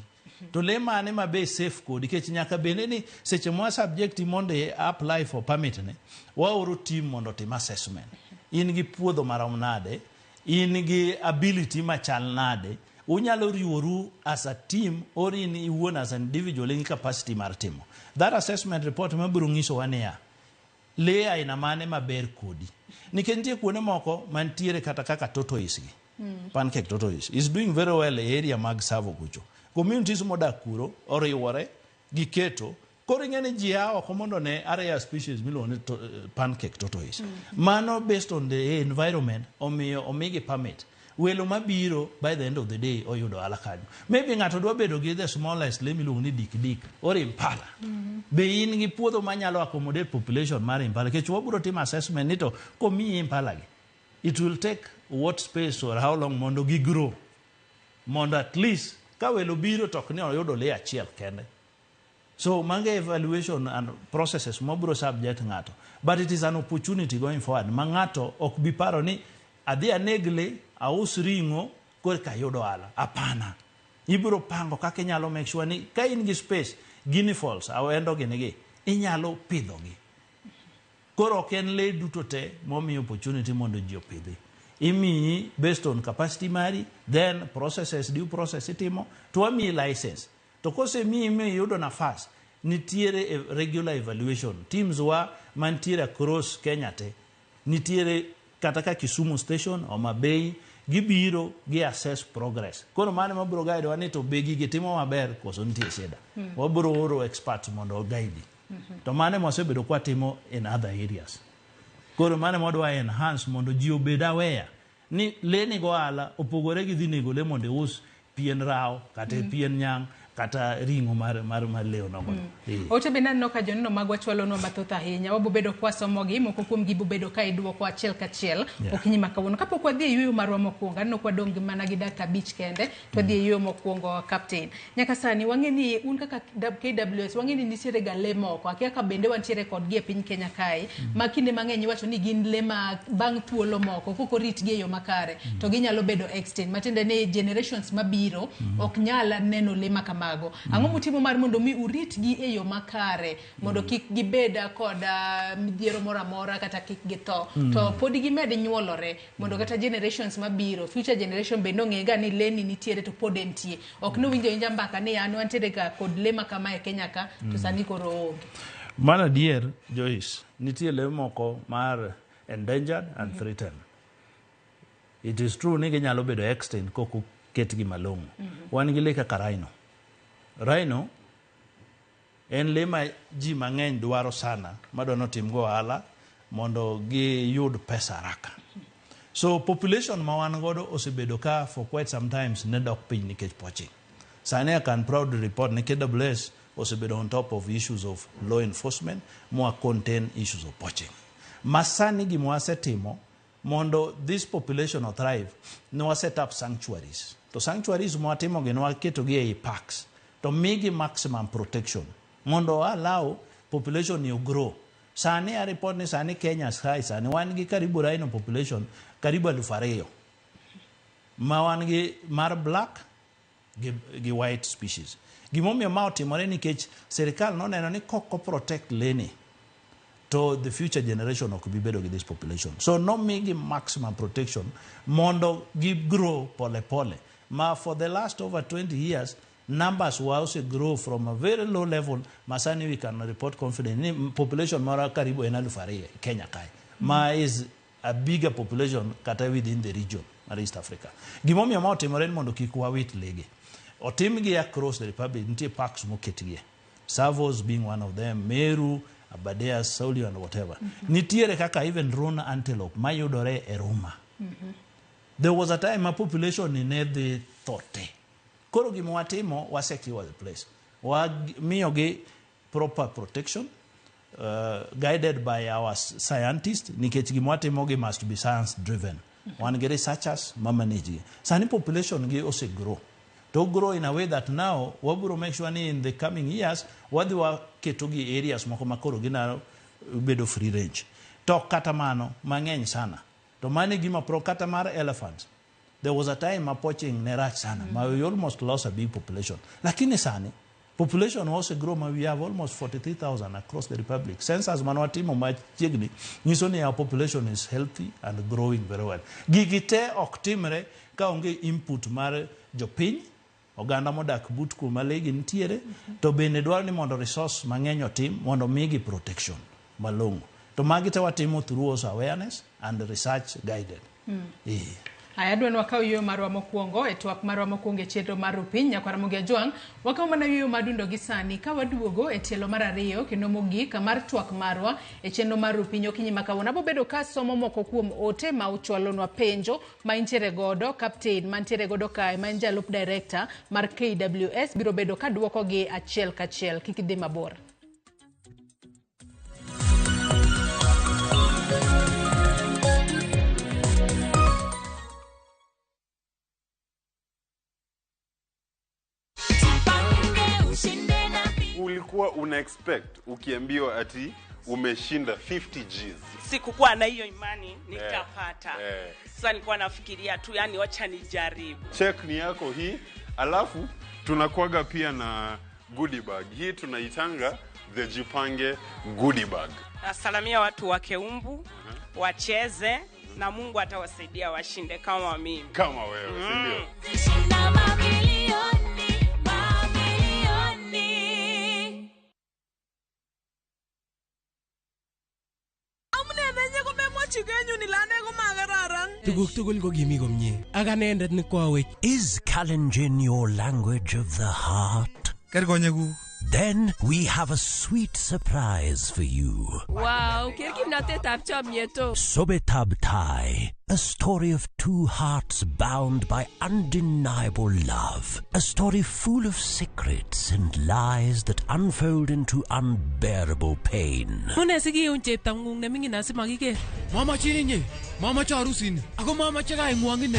to le mane maber safe kodi, kech nyaka bende ni seche mwa subject mondo apply for permit ne waoro team mondo tim assessment. In gi puodho marom nade, in gi ability machal nade, unyalo riworu as a team or in iwuon as an individual in capacity mar timo. That assessment report mabiro nyiso wania le aina mane maber kodi. Nikech nitie kuonde moko mantiere kata kaka tortoise gi. Pancake tortoise is doing very well e area mag Savo kucho. Communities modak kuro oriwore gi keto koro ng'ene ji oko mondo ne area species miluongo ni pancake tortoise. Mano based on the environment omiyo omigi permit. Welo mabiro by the end of the day oyudo ala kanyo. Maybe ng'ato dwa bedo gi the smallest le miluongo ni dik or impala. Be in gi puodho manyalo accommodate population mar impala. Kech wabiro tim assessment ni to komi impala gi, it will take what space or how long mondo gi grow. Mondo at least ka welo biro tok ni oyudo le achiel kende. So mange evaluation and processes mobro subject ng'ato. But it is an opportunity going forward. Ng'ato ok bi paro ni adhi anegle aus ringo korka yudo ala. Apana. Ibiro pango kaka inyalo make sure ni ka in gi space guinea fowls awendo ginigi inyalo pidho gi. Koro ken le duto te momi opportunity mondo ji opidhi. Imi based on capacity mari, then processes due process itimo to ami license. To kose mi yudo nafas nitiere regular evaluation. Teams wa mantiere across Kenya te nitiere kata ka Kisumu station o Mabei gibiro gi assess progress. Koro mane mabiro guide wani to begi gitimo maber koso nitie shida. Wabiro oro expert mondo guide. To mane mosebedo kwa timo in other areas. Koro mane modwa enhance mondo ji obed aware ni le ni go ala opogore gi dhi nego le mondo us pien rao kata pien nyang kata ringo mar leo no. Ote benano ka jonno magwa chwalo no mathoth ahinya wabo bedo kwa somogi moko kuom gibo bedo ka iduoko achiel kachiel okinyi makawuono kapok wadhi e yueyo marwa mokwongo anno kwa dong mana gi dakika 5 kende to wadhi e yueyo mokwongo captain nyaka sani wang'eni un kaka KWS wang'eni nitiere ga le moko akia ka bende wantiere kodgi e piny Kenya kae ma kinde mang'eny iwacho ni gin le ma bang' thuolo moko koko ritgi e yo makare to ginyalo bedo extinct matiende ni generations mabiro ok nyal neno le makamago ang'o mutimo mar mondo mi uritgi e yo makare mondo kik gibeda koda midhiero moramora kata kik githo to pod gimed nyuolore mondo kata generations mabiro future generation bende ong'ega ni le ni nitiere to pod entie ok no winjo inja mbaka ni an wantiere ka kod le makama e Kenya ka to sani koro onge. Mana dier Joyce nitie le moko mar endangered and threatened. It is true ni ginyalo bedo extinct koko ketgi malong'o. Wan gi le kaka rhino en le ma ji mang'eny dwaro sana madwano timgo ohala mondo giyud pesa haraka. So population ma wan godo osebedo ka for quite some times ne dok piny nikech poaching. Sani I can proudly report ni KWS osebedo on top of issues of law enforcement more contain issues of poaching. Masani gima wasetimo mondo this population will thrive no we set up sanctuaries. To sanctuaries mo watimo gi no waketo gi ei parks to migi maximum protection mondo allow population you grow. Sani I report ni sani Kenya sani wan gi karibu rhino population karibu 2,000 ma wan gi mar black gi white species. Gimomiyo ma otimore nikech serikal noneno ni koko protect leni to the future generation ok bi bedo gi this population. So no migi maximum protection mondo gi grow pole pole. Ma for the last over 20 years numbers will also grow from a very low level. Masani we can report confidently population mara karibu 2,000 Kenya kai. Ma is a bigger population kata within the region of East Africa. Gimomiyo ma otimore mondo kik wawit lege. Otimgi across the republic ntie parks moketgie. Savos being one of them, Meru, Abadeas, Sauli and whatever. Nitiere kaka even roan antelope mayudore e Roma. There was a time a population in the thote. Koro gimo watimo wasecure the place. Miyogi proper protection guided by our scientists. Nikech gimo watimo gi must be science driven. One get researchers manage. Sani population gi also grow. To grow in a way that now waburo make sure in the coming years wadi wa ketogi areas moko makoro gina bedo free range. To katamano mang'eny sana. To mani gima pro katamar elephants. There was a time ma poaching nerach sana. Ma we almost lost a big population. Lakini sani population also grow ma we have almost 43,000 across the republic. Census manwatimo machiegni nyiso ni our population is healthy and growing very well. Gigite oktimre ka onge input mar jopiny oganda modak but kuma legi nitiere to bende dwaro ni mondo resource mang'eny otim mondo migi protection malong'o to magi te watimo through awareness and research guided. Ayadwan wakao yueyo marwa mokwongo e twak marwa mokwongo e chenro mar piny nyaka Ramogi Ajwang wakao mana yueyo madundo gi sani ka waduogo e tielo mar ariyo kendo mogik mar twak marwa e chenro mar piny okinyi makawuono abo bedo ka somo moko kuom ote ma uchwalonwa penjo ma intiere godo captain mantiere godo kae ma Jalup Dairekta mar KWS biro bedo ka duoko gi achiel kachiel kik idhi mabor. Ulikuwa una expect ukiambiwa ati umeshinda 50 Gs? Sikukuwa na hiyo imani nikapata. Sasa nilikuwa nafikiria tu yani wacha nijaribu. Check ni yako hii, alafu tunakuaga pia na goodie bag. Hii tunaitanga the Jipange goodie bag. Nasalamia watu wa Keumbu, wacheze na Mungu atawasaidia washinde kama mimi. Kama wewe, si ndio? Is Kalenjin your language of the heart? Then we have a sweet surprise for you. Wow, Sobetab Tai, a story of two hearts bound by undeniable love. A story full of secrets and lies that unfold into unbearable pain. Mama chininye, mama charusin, ako mama chakai ngwangine.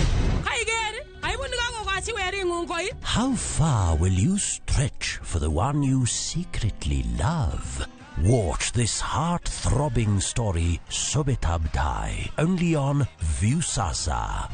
How far will you stretch for the one you secretly love? Watch this heart-throbbing story, Sobetab Tai, only on Viusasa.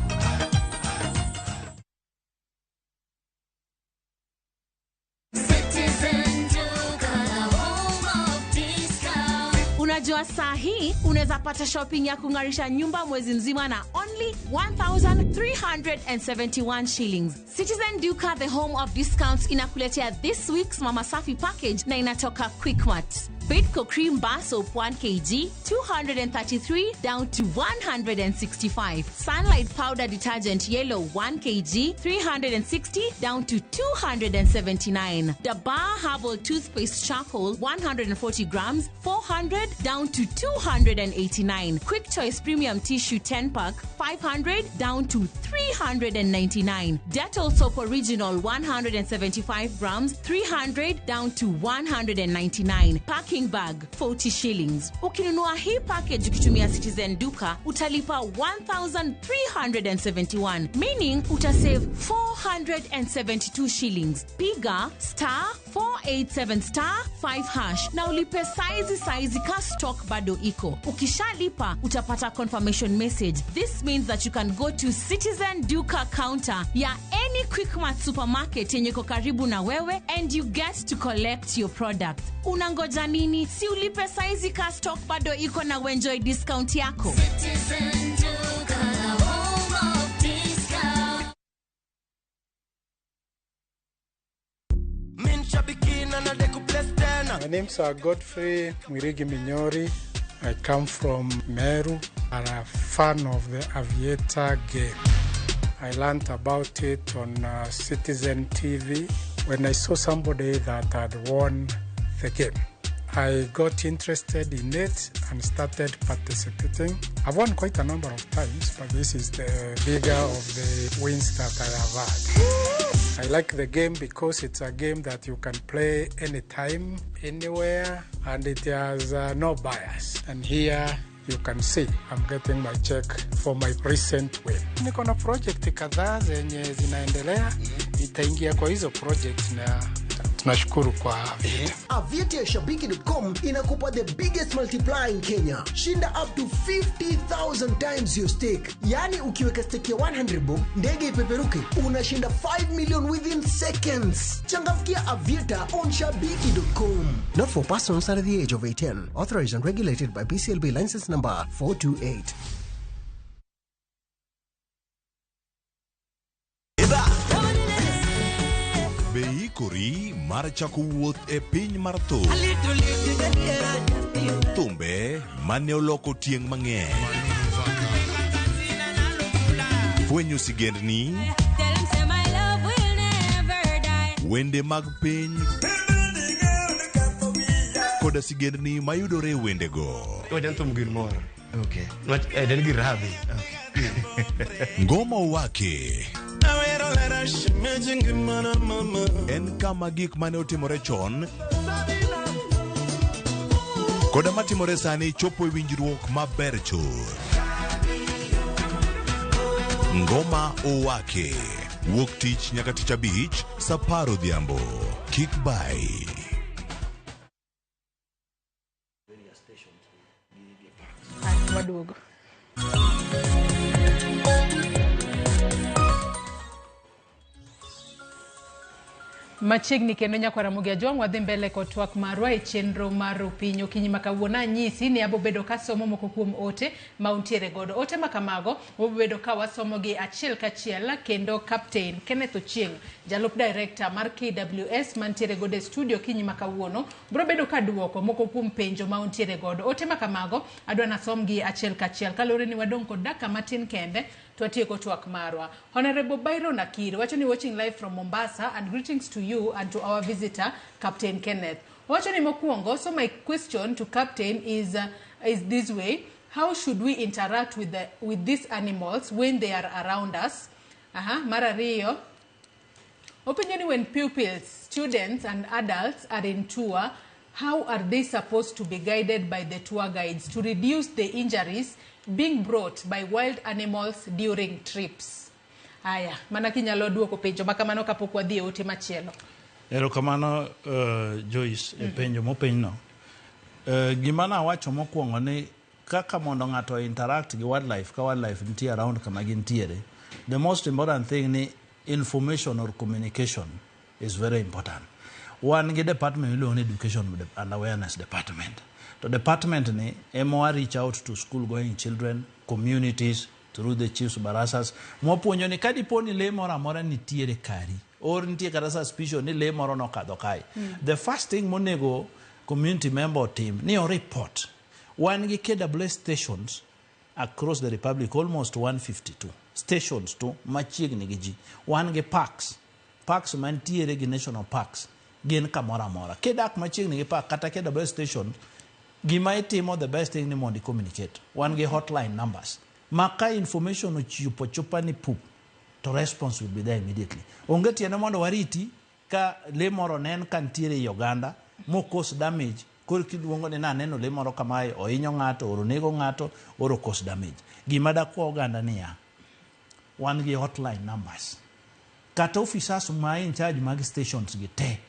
Unajua saa hii unaweza pata shopping ya kungarisha nyumba mwezi mzima na only 1,371 shillings. Citizen Duka, the home of discounts, inakuletea this week's Mama Safi package na inatoka Quickmart. Bidco cream bar soap 1 kg, 233 down to 165. Sunlight powder detergent yellow 1 kg, 360 down to 279. The Bar Herbal toothpaste charcoal 140 grams, 400 down to 289. Quick Choice premium tissue 10 pack, 500 down to 399. Dettol soap original 175 grams, 300 down to 199. Packing bag 40 shillings. Ukinunua hii package ukitumia Citizen Duka utalipa 1,371, meaning utasave 472 shillings. Piga *487*5# na ulipe saizi ka stock bado iko. Ukishalipa utapata confirmation message. This means that you can go to Citizen Duka counter ya any Quickmart supermarket yenye iko karibu na wewe and you get to collect your product. Unangoja nini? Si ulipe saizi ka stock bado iko na uenjoy discount yako. Citizen Duka, home of discount. My name's Godfrey Mwirigi Minyori. I come from Meru. I'm a fan of the Aviator game. I learned about it on Citizen TV when I saw somebody that had won the game. I got interested in it and started participating. I've won quite a number of times, but this is the bigger of the wins that I have had. I like the game because it's a game that you can play anytime, anywhere, and it has no bias. And here you can see I'm getting my check for my recent win. Niko na project kadhaa zenye zinaendelea, nitaingia kwa hizo project na tunashukuru kwa Aviator. Aviator Shabiki.com inakupa the biggest multiplier in Kenya. Shinda up to 50,000 times your stake. Yani ukiweka stake ya 100 bob, ndege ipeperuke, unashinda 5 million within seconds. Changamkia Aviator on Shabiki.com. Not for persons under the age of 18. Authorized and regulated by BCLB license number 428. Beikuri marcha kuwuoth e piny mar thum. Thumbe mane oloko tieng' mang'eny. Fwenyo sigendni, wende mag piny, koda sigendni mayudore wendego. Okay. Den girabi. Ngoma wake. En kama gik mane otimore chon koda matimore sani chopo e winjruok maber chuth. Ngoma owake wuok tich nyaka tich abich saa 10 odhiambo. Kik bai. Wadugo. Machiegni kendo nyako Ramogi Ajwang' wadhi mbele kod twak marwa e chenro mar piny okinyi makawuono. Anyisi ni abobedo ka somo moko kuom ote ma untiere godo. Ote makamago wabedo ka wasomo gi achiel kachiel kendo Captain Kenneth Ochieng Jalup Dairekta mar KWS mantiere godo e studio kinyi makawuono bro bedo ka duoko moko kuom penjo ma untiere godo. Ote makamago adwa nasom gi achiel kachiel kalore ni wadong kod dakika matin kende to atieko twak marwa. Honorable Byron Akir wacho ni watching live from Mombasa and greetings to you and to our visitor Captain Kenneth. Wacho ni mokwongo, so my question to Captain is this way: how should we interact with these animals when they are around us? Mara Rio. Opinion when pupils, students and adults are in tour, how are they supposed to be guided by the tour guides to reduce the injuries being brought by wild animals during trips? Aya, mana kinyalo duoko penjo makamano kapok wadhi e ote machielo. Erokamano Joyce e penjo mopenjno. Gima nawacho mokwongo ni kaka mondo ng'ato interact gi wildlife ka wildlife nitie around kama gintiere, the most important thing ni information or communication is very important. One gi department iluongo ni education and awareness department. To department ni emo reach out to school going children, communities through the chiefs barasas. Mopuonjo ni kadipo ni le moro amora nitiere kari or nitie kata suspicion ni le moro nokadho kae. The first thing monego community member team ni o report. One gi KWS stations across the republic, almost 152 stations to machiegni gi ji. One gi parks mantiere gi national parks gin kamoro amora. Kedak machiegni gi park kata KWS station gima itimo the best thing ni mondo communicate. One gi hotline numbers. Maka information ochopo ni pup, to response will be there immediately. Onge tiende mondo wariti ka le moro nen kantiere i Uganda mo cause damage kor kiluongo ni naneno le moro kamae ohinyo ng'ato or onego ng'ato or cause damage. Gima dakwa Uganda niya, wan gi hotline numbers. Kata officers ma in charge mag stations gi te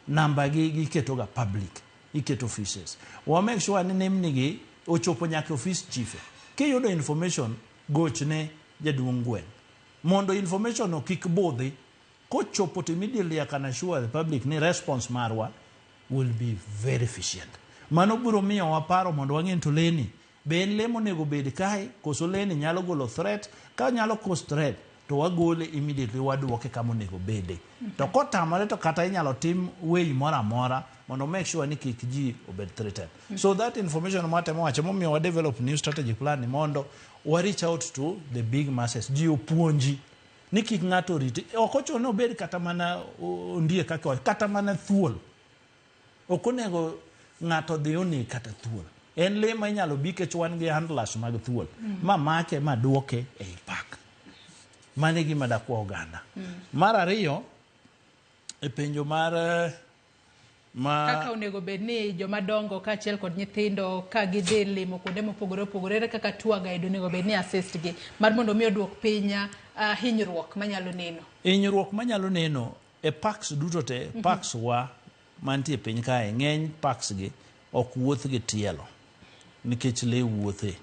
namba gi iketo ga public, iketo offices. Wa make sure ni name gi ochopo nyaka office chief. Kiyudo information gochne jaduong' gweng'. Mondo information okik budhi, kochopo to immediately I can assure the public ni response marwa will be very efficient. Mano biro miyo waparo mondo wang'e to leni be en le monego bed kae koso leni nyalo golo threat, ka nyalo cause threat to wagole immediately waduoke kama onego bede. To kotamore to kata inyalo tim way moro amora mondo make sure ni kik ji obed threatened. So that information matemo wacho momiyo wa develop new strategy plan mondo we reach out to the big masses. Ji opuonji ni kik ng'ato riti. Ok ochuno obed kata mana ndie kata mana thuol. Ok onego ng'ato dhi oni kata thuol. En le ma inyalo bi kech wan gi handlers mag thuol. Ma make ma duoke e park. Mane gima dakwa Uganda. Mar ariyo e penjo mar kaka onego bed ni joma dongo ka achiel kod nyithindo ka gidhi limo kuonde mopogore opogore kaka tour guide onego bed ni assist gi mar mondo mi oduok piny hinyruok manyalo neno. Hinyruok manyalo neno e parks duto te, parks wa mantie piny kae ng'eny parks gi ok wuoth gi tielo nikech le wuothe.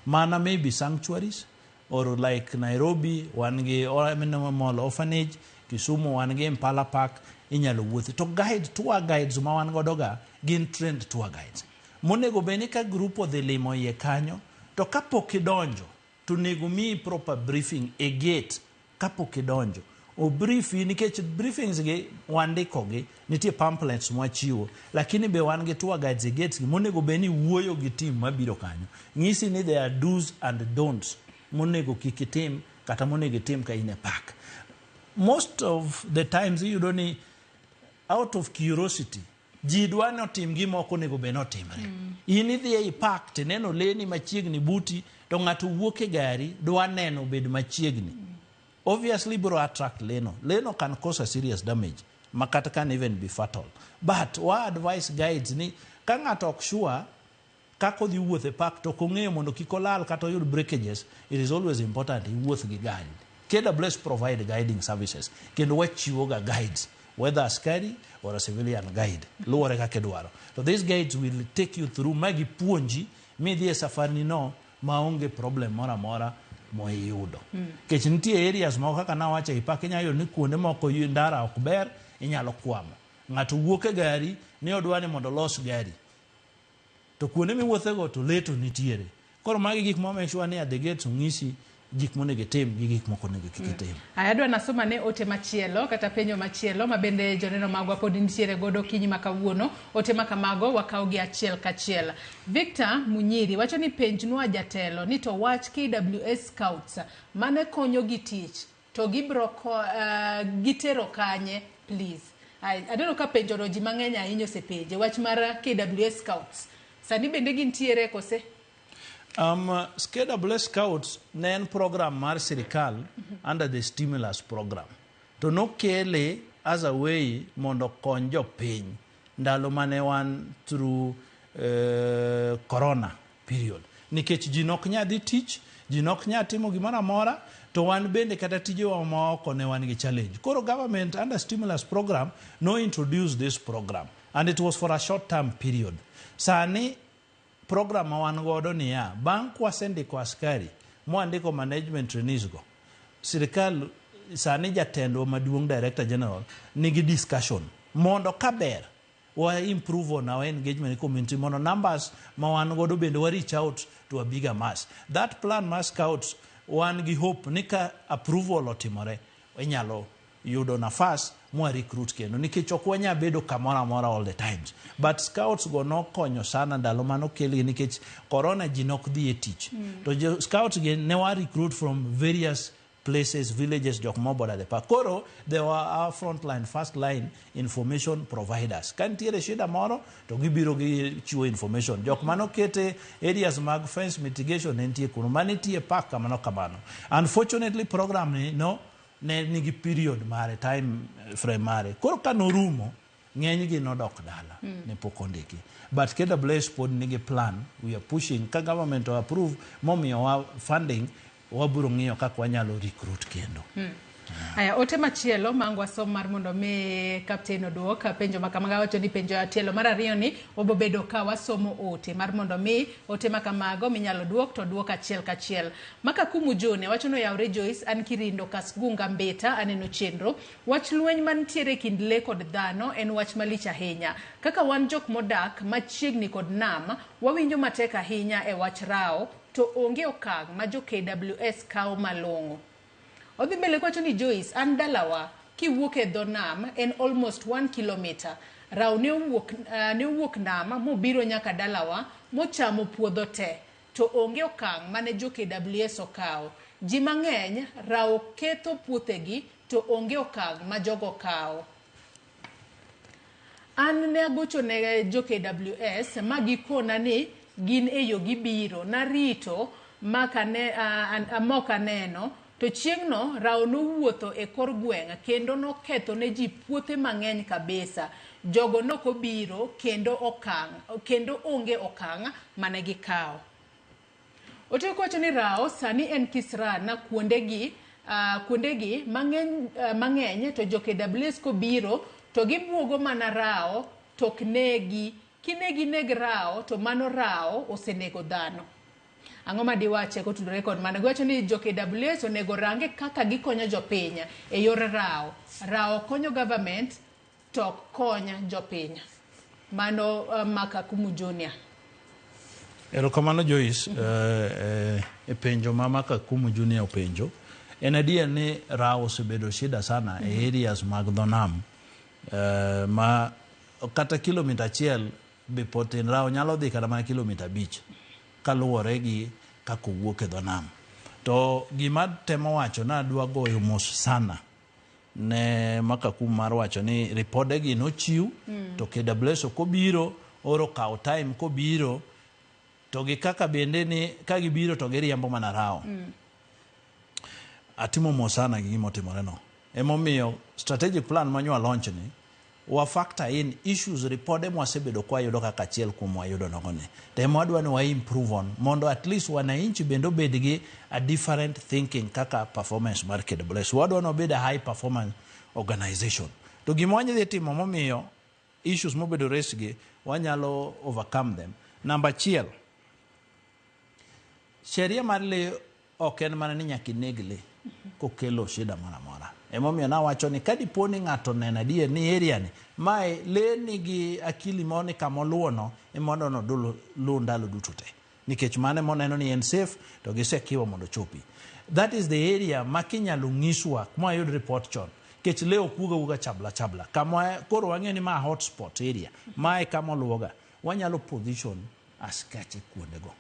Mana maybe sanctuaries or like Nairobi wan gi mall orphanage, Kisumu wan gi Impala Park inyalo wuothi. To guide, tour guides ma wan godo ga gin trained tour guides. Monego beni ka grupo dhi limo iye kanyo, to kapok idonjo to nego mi proper briefing e gate kapok idonjo. O briefi nikech briefings gi wandiko gi nitie pamphlets mwachiwo, lakini be wan gi tour guides e gate gi monego beni wuoyo gi team mabiro kanyo. Ng'isi ni there are do's and don'ts monego kik itim kata monego itim ka in e park. Most of the times you don't need, out of curiosity, ji dwa notim gima ok onego bed notimre. In idhi e park to neno leni machiegni buti to ng'ato wuok e gari dwa neno bed machiegni. Obviously bro attract leno. Leno can cause a serious damage. Makata can even be fatal. But what advice guides ni ka ng'ato ok sure kako dhi wuoth e park to kong'eyo mondo kik olal kata oyud breakages, it is always important iwuoth gi guide. KWS provide guiding services. Kendo wachiwo ga guides, whether askari or a civilian guide. Luwore kaka idwaro. So these guides will take you through magi puonji midhi e safari no maonge problem mora mora moyudo. Kech nitie areas ma kaka nawacho e park inyalo ni kuonde moko ndara ok ber inyalo kwamo. Ng'ato wuok e gari ni odwani mondo los gari. To kuonde miwuothe go to leto nitiere. Koro magi gik ma make sure ni at the gates ng'isi gik monego itim gi gik moko onego kik itim. Adwa nasoma ne ote machielo kata penjo machielo mabende joneno magwa pod nitiere godo kinyi makawuono. Ote makamago wakaw gi achiel kachiel. Victor Munyiri wacho ni penjnwa jatelo ni to wach KWS Scouts mane konyo gi tich to gibro gitero kanye please. Adeno ka penjoro ji mang'eny ahinya osepenje wach mar KWS Scouts. Sani bende gintiere kose? KWS Scouts ne en program mar sirikal under the stimulus program. To nokele as a way mondo kony jopiny ndalo mane wan through corona period. Nikech ji nok nya dhi tich, ji nok nya timo gimoro amora, to wan bende kata tijewa maoko ne wan gi challenge. Koro government under stimulus program no introduced this program and it was for a short term period. Sani program ma wan godo niya, bang' kwasendiko askari, mwandiko management trainees go, sirikal sani jatendwa maduong' Director General nigi discussion mondo kaber wa improve on our engagement in community mondo numbers ma wan godo bende wa reach out to a bigger mass. That plan mas Scouts wan gi hope nika approval otimore inyalo yudo nafas mwa recruit kendo nikech ok wanya bedo kamora mora all the times. But Scouts go no konyo sana ndalo mano keli nikech corona ji nok dhi e tich. To Scouts ne wa recruit from various places, villages, jok moboda de pakoro, they were our frontline, first line information providers. Kantiere shida moro, to gibiro gi chiwo information. Jok mano kete areas mag fence mitigation entie kuno, manitie pak kamano kamano. Unfortunately, program ni no, ne nigi period mare, time frame mare. Koro kanorumo, ng'eny gi nodok dala, ne pokondiki. But KWS pod nigi plan, we are pushing, ka government to approve, momiyo wa funding, waburo ng'iyo kaka wanyalo recruit kendo. Aya, ote machielo mangwa som mar mondo me Captain oduoka penjo makamaga wacho ni penjo atielo mar ariyo ni obobedo ka wasomo ote mar mondo me ote makamago minyalo duok to duok achiel kachiel. Maka kumu jone wacho no yaure Joyce an Kirindo Kasgunga Mbeta aneno chenro wach lweny mantiere kind le kod dhano en wach malich ahinya. Kaka wan jok modak machiegni kod nam wawinjo matek ahinya e wach rao to onge okang' ma jo KWS kawo malong'o. Odhi mbele kwacho ni Joyce, an dalawa kiwuok e dho nam en almost 1 kilometer. Rao ne owuok nam mobiro nyaka dalawa mochamo puodho te. To onge okang' mane jo KWS okawo. Ji mang'eny rao ketho puothegi to onge okang' ma jogo kawo. An ne agocho ne jo KWS ma gikona ni gin e yo gibiro narito moka neno to chieng'no rao nowuotho e kor gweng' kendo noketho ne ji puothe mang'eny kabisa. Jogo nokobiro kendo onge okang' mane gikawo. Oteko wacho ni rao sani en kisrana kuondegi mang'eny to jo KWS kobiro to gibuogo mana rao tok negi. Kinegi neg rao to mano rao osenego dhano. Ang'o ma diwache kotudore kod mano? Gwacho ni jo KWS onego range kaka gikonyo jopiny e yor rao. Rao konyo government to konya jopiny. Mano Maka Kumu Junior. Erokamano Joyce, e penjo ma Maka Kumu Junior openjo. En adier ni rao osebedo shida sana e areas mag dho nam. Ma kata kilomita achiel be potin rao nyalo dhi kata mana kilomita 5 kaluwore gi kako wuok e dho nam. To gima temo wacho na adwa goyo mos sana ne Maka Kumu mar wacho ni ripode gi nochiw to KWS okobiro oro kawo time kobiro to gi kaka bende ni ka gibiro to giriembo mana rao. Atimo mos sana gi gima otimore no. Emomiyo strategic plan manywa launch ni wa factor in issues ripode mwasebedo kwa yudo kaka achiel kuom wayudo nogone. Temo adwa ni wa improve on mondo at least wananchi bendo bedgi a different thinking kaka performance mar KWS. Wadwa no bed a high performance organization. To gimwanye dhi timo momiyo issues mobedo resgi wanyalo overcome them. Number 1, sheria mar le ok en mana ni nyaka ineg le kokelo shida mora mora. Emomiyo na wacho ni kadipo ni ng'ato neno adier ni area ni mae le nigi akili moni kamoluono mondo no lu ndalo duto te. Nikech mane moneno ni en safe to gisekiwa mondo chopi. that is the area makinyalo ng'iswa kuma yud report chon kech leo kuga chabla kama koro wang'eni ma hotspot area mae kama luoga wanyalo position askache kuondego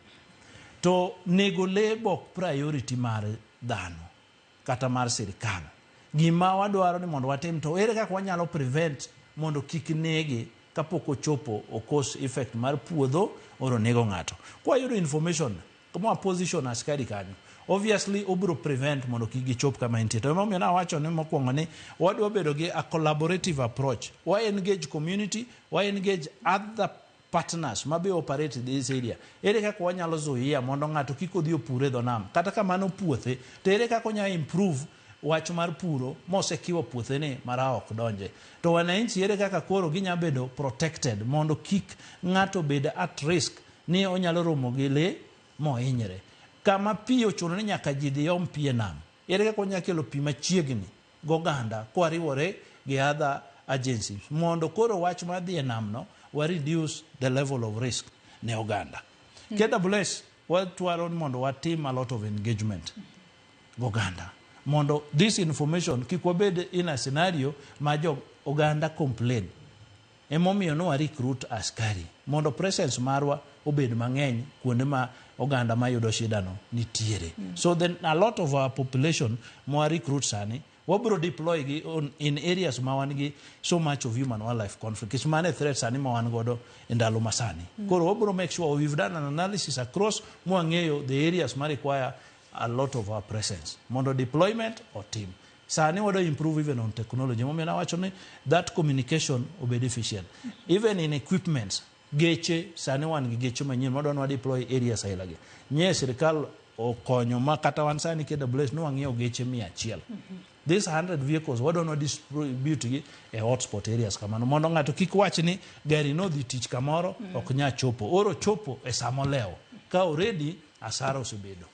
to nego lebok priority mar dhano kata mar sirikal gima wadwaro ni mondo watim to ere kaka wanyalo prevent mondo kik nege kapok ochopo okos effect mar puodho oro nego ng'ato kwa yuro information kama position askari kanyo obviously obro prevent mondo kik gichop kama intie to momiyo na wacho ni mokwongo ni wadwa bedo gi a collaborative approach wa engage community wa engage other partners mabe operate this area ere kaka wanyalo zoea mondo ng'ato kik odhi opure dho nam kata kamano puothe to ere kaka onya improve wach mar puro mosekiwa puothe ni mara ok donje to wananchi ere kaka koro ginya bedo protected mondo kik ng'ato bed at risk ni onyalo romo gi le mohinyre kama pi ochuno ni nyaka ji dhi om pi e nam ere kaka onya kelo pi machiegni goganda kwariwore gi other agencies mondo koro wach mar dhi e nam no wa reduce the level of risk ne oganda KWS watwaro mondo watim a lot of engagement goganda mondo this information kik wabed in a scenario ma jo oganda complain emomiyo no wa recruit askari mondo presence marwa obed mang'eny kuonde ma oganda mayudo shida no nitiere so then a lot of our population more recruits sani wabro deploy gi in areas ma wan gi so much of human wildlife conflict is mane threats ani ma wan godo e ndalo masani koro wabro make sure we've done an analysis across mwang'eyo the areas ma require a lot of our presence mondo deployment or team sani wado improve even on technology momiyo nawacho ni that communication obed efficient even in equipments geche sani wan gi geche manyien wadwa deploy areas ailage nye sirikal okonyo ma kata wan sani KWS no wang'iewo geche 100 these 100 vehicles wadwa distribute gi e hotspot areas kamano mondo ng'ato kik wach ni gari no dhi tich kamoro ok nya chopo oro chopo e samo leo ka already asara osebedo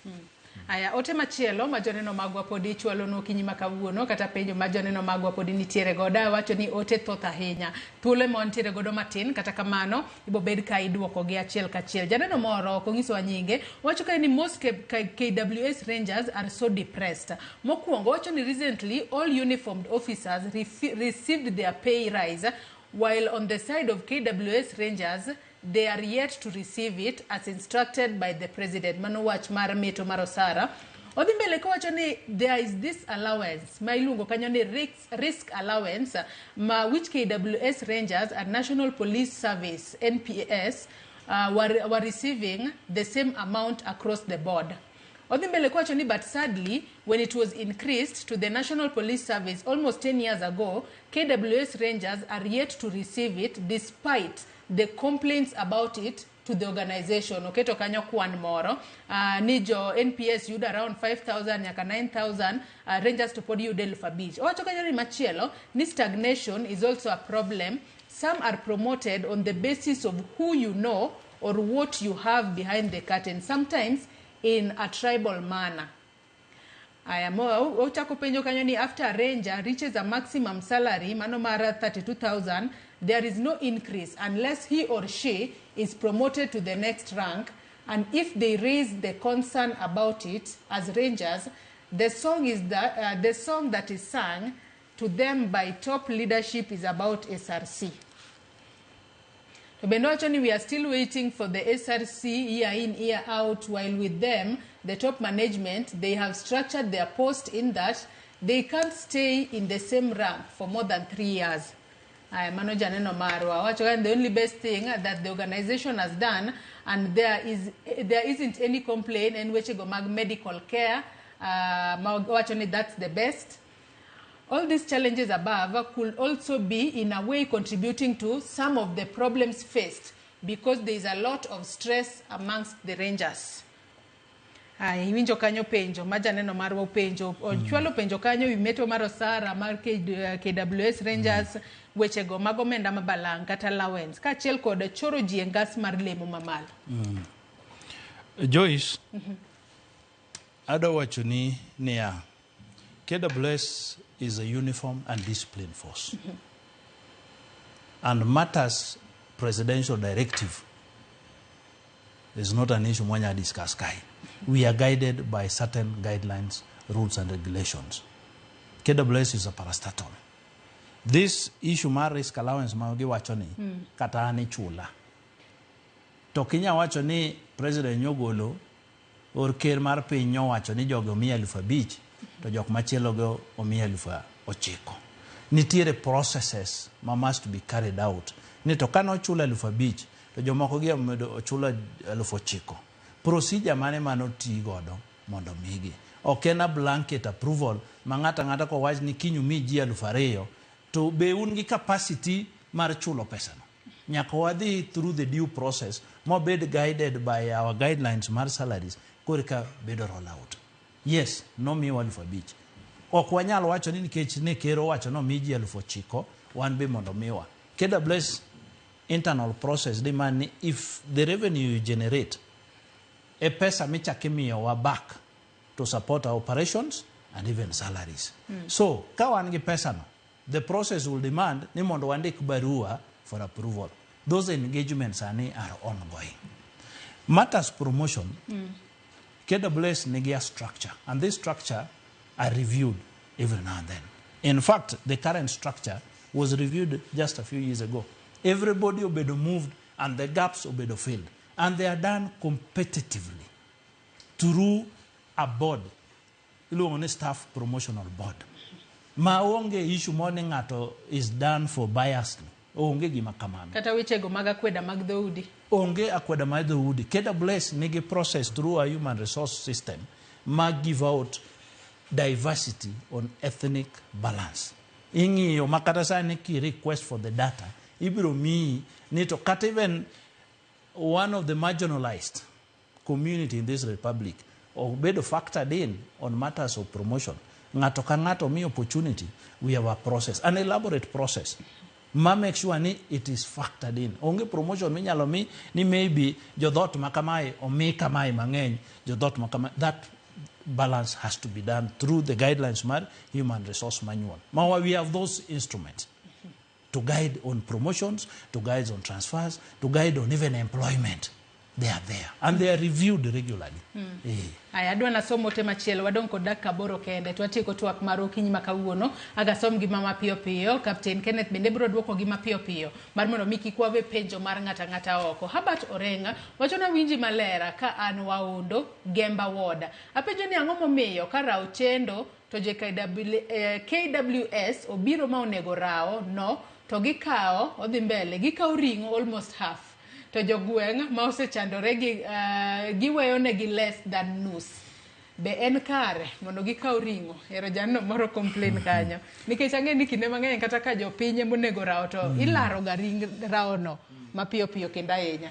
Aya, ote machielo ma joneno magwa podi ichwalo no kinyi makawuono kata penjo ma joneno magwa podi nitiere goda wacho ni ote thoth ahinya thuolo ma nitiere godo matin kata kamano ibo bed ka iduoko gi achiel kachiel janeno moro kongiso nyinge wacho ka ni most KWS Rangers are so depressed mokwongo wacho ni recently all uniformed officers received their pay rise while on the side of KWS Rangers they are yet to receive it as instructed by the president. Mano wach mar Meto Marosara. Odhi mbele ko wacho ni there is this allowance ma ilungo kanyo ni risk allowance ma which KWS Rangers and National Police Service NPS were receiving the same amount across the board. Odhi mbele ko wacho ni but sadly when it was increased to the National Police Service almost 10 years ago, KWS Rangers are yet to receive it despite the complaints about it to the organization. Okay, to kanyo kwan moro ni jo NPS yuda around 5,000 nyaka 9,000 Rangers to podi yude 1,500. Owacho kanyo ni machielo ni stagnation is also a problem. Some are promoted on the basis of who you know or what you have behind the curtain, sometimes in a tribal manner. Ochako penjo kanyo ni after a ranger reaches a maximum salary mano mara 32,000, there is no increase unless he or she is promoted to the next rank, and if they raise the concern about it as rangers, the song that is sung to them by top leadership is about SRC. We are still waiting for the SRC year in, year out, while with them, the top management, they have structured their post in that they can't stay in the same rank for more than 3 years. And the only best thing that the organization has done, and there isn't any complaint in which go medical care, that's the best. All these challenges above could also be in a way contributing to some of the problems faced because there is a lot of stress amongst the rangers. Iwinjo kanyo penjo majaneno marwa penjo chwalo penjo kanyo Meto Marosara mar KWS Rangers wechego magomenda mabalang kata Lwenj ka achiel kod choro ji e ngas mar lemo mamalo. Joyce adawacho ni niya KWS is a uniform and disciplined force. And matters presidential directive is not an issue mwanya discuss kai. We are guided by certain guidelines, rules and regulations. KWS is a parastatal. This issue mar risk allowance ma giwacho ni kata ani chula. To Kenya wacho ni President Nyogolo or ker mar piny nyowacho ni jogo 5,000 to jok machielo go 9,000. Nitiere processes ma must be carried out. Ni to kano chula 5,000 to jomoko gi omedo chula 9,000. Procedure mane manoti godo mondo migi. Ok en a blanket approval ma ng'ata ko wach ni kinyu mi ji 2,000 to be un gi capacity mar chulo pesa no. Nyaka wadhi through the due process mo bed guided by our guidelines mar salaries korika bedo roll out. Yes, no mi 5,000. Ok wanyalo wacho ni nikech ne kero wacho no mi ji 9,000 wan be mondo miwa. KWS internal process demand if the revenue you generate a pesa michake miyowa back to support our operations and even salaries. So, ka wan gi pesa no, the process will demand ni mondo wandik barua for approval. Those engagements are ongoing. Matters promotion, KWS nigi a structure, and this structure are reviewed every now and then. In fact, the current structure was reviewed just a few years ago. Everybody obedo moved and the gaps obedo filled. And they are done competitively through a board, a staff promotional board. Maonge issue morning ngato is done for biasly. Onge gima kamano. Kata wechego mag akweda mag dhoudi. Onge akweda mag dhoudi. KWS nigi process through a human resource system mag give out diversity on ethnic balance. Ing'iyo makata sani ki request for the data. Ibiro mi nito kata even one of the marginalized community in this republic or bedo factored in on matters of promotion. Ngato ka ngato mi opportunity, we have a process, an elaborate process. Ma make sure ni it is factored in. Onge promotion minyalo mi ni maybe jodhot makamai o mi kamai mangeny jodhot makamai. That balance has to be done through the guidelines mar human resource manual. Ma we have those instruments to guide on promotions, to guide on transfers, to guide on even employment. They are there and they are reviewed regularly. Aya adwa nasomo te machielo wadong kod dakika boro kende to atieko twak mar okinyi makawuono agasom gi mama piyo piyo. Captain Kenneth bende biro duoko gi mapiyo piyo mar mondo miki kwawe penjo mar ngata oko. Habat Orenga wacho na winji malera ka an waundo Gemba Woda. Apenjo ni ang'o momiyo ka raw chendo to je KWS obiro ma onego raw no to gikao odhi mbele gikao ringo almost half. To jogweng ma osechandore giweyo negi less than nus. Be en kare mondo gikaw ringo. Ero janno moro complain kanyo. Nikech ang'e ni kinde mang'eny kata ka jopinye monego raw to ilaro ga ring raw no mapiyo piyo kendo ahinya.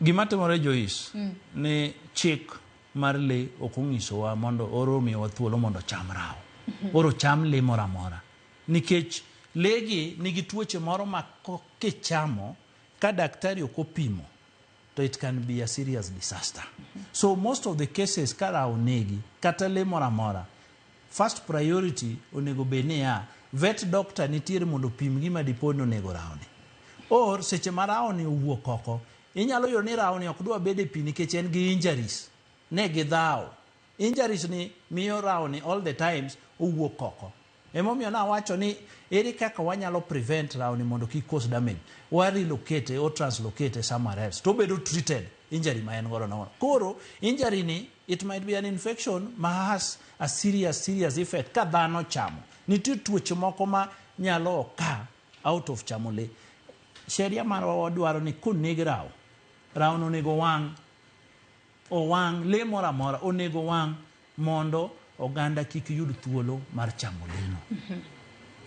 Gima timore Joyce ni chik mar le okunyisowa mondo oro miyowa thuolo mondo cham raw. Oro cham le moro amora. Nikech legi nigi tuoche moro ma kichamo ka daktari okopimo to it can be a serious disaster. So most of the cases kara onegi kata le mora mora first priority onego bene ya vet doctor nitiere mondo pim gima dipono onego raoni. Or seche maraoni owuok oko inyalo yo ni raoni ok dwa bede pi nikech en gi injuries ne gi dhao. Injuries ni miyo raoni all the times owuok oko. Emomiyo na wacho ni eri kaka wanyalo prevent raoni mondo kik cause damage. Wa relocate or translocate somewhere else. To bedo treated injury ma en godo no. Koro injury ni it might be an infection ma has a serious effect ka dhano chamo. Nitie tuoche moko ma nyalo ka out of chamole. Sheria marwa dwaro ni kuneg raw onego wang le mora mora onego wang mondo oganda kik yud thuolo mar chamo leno.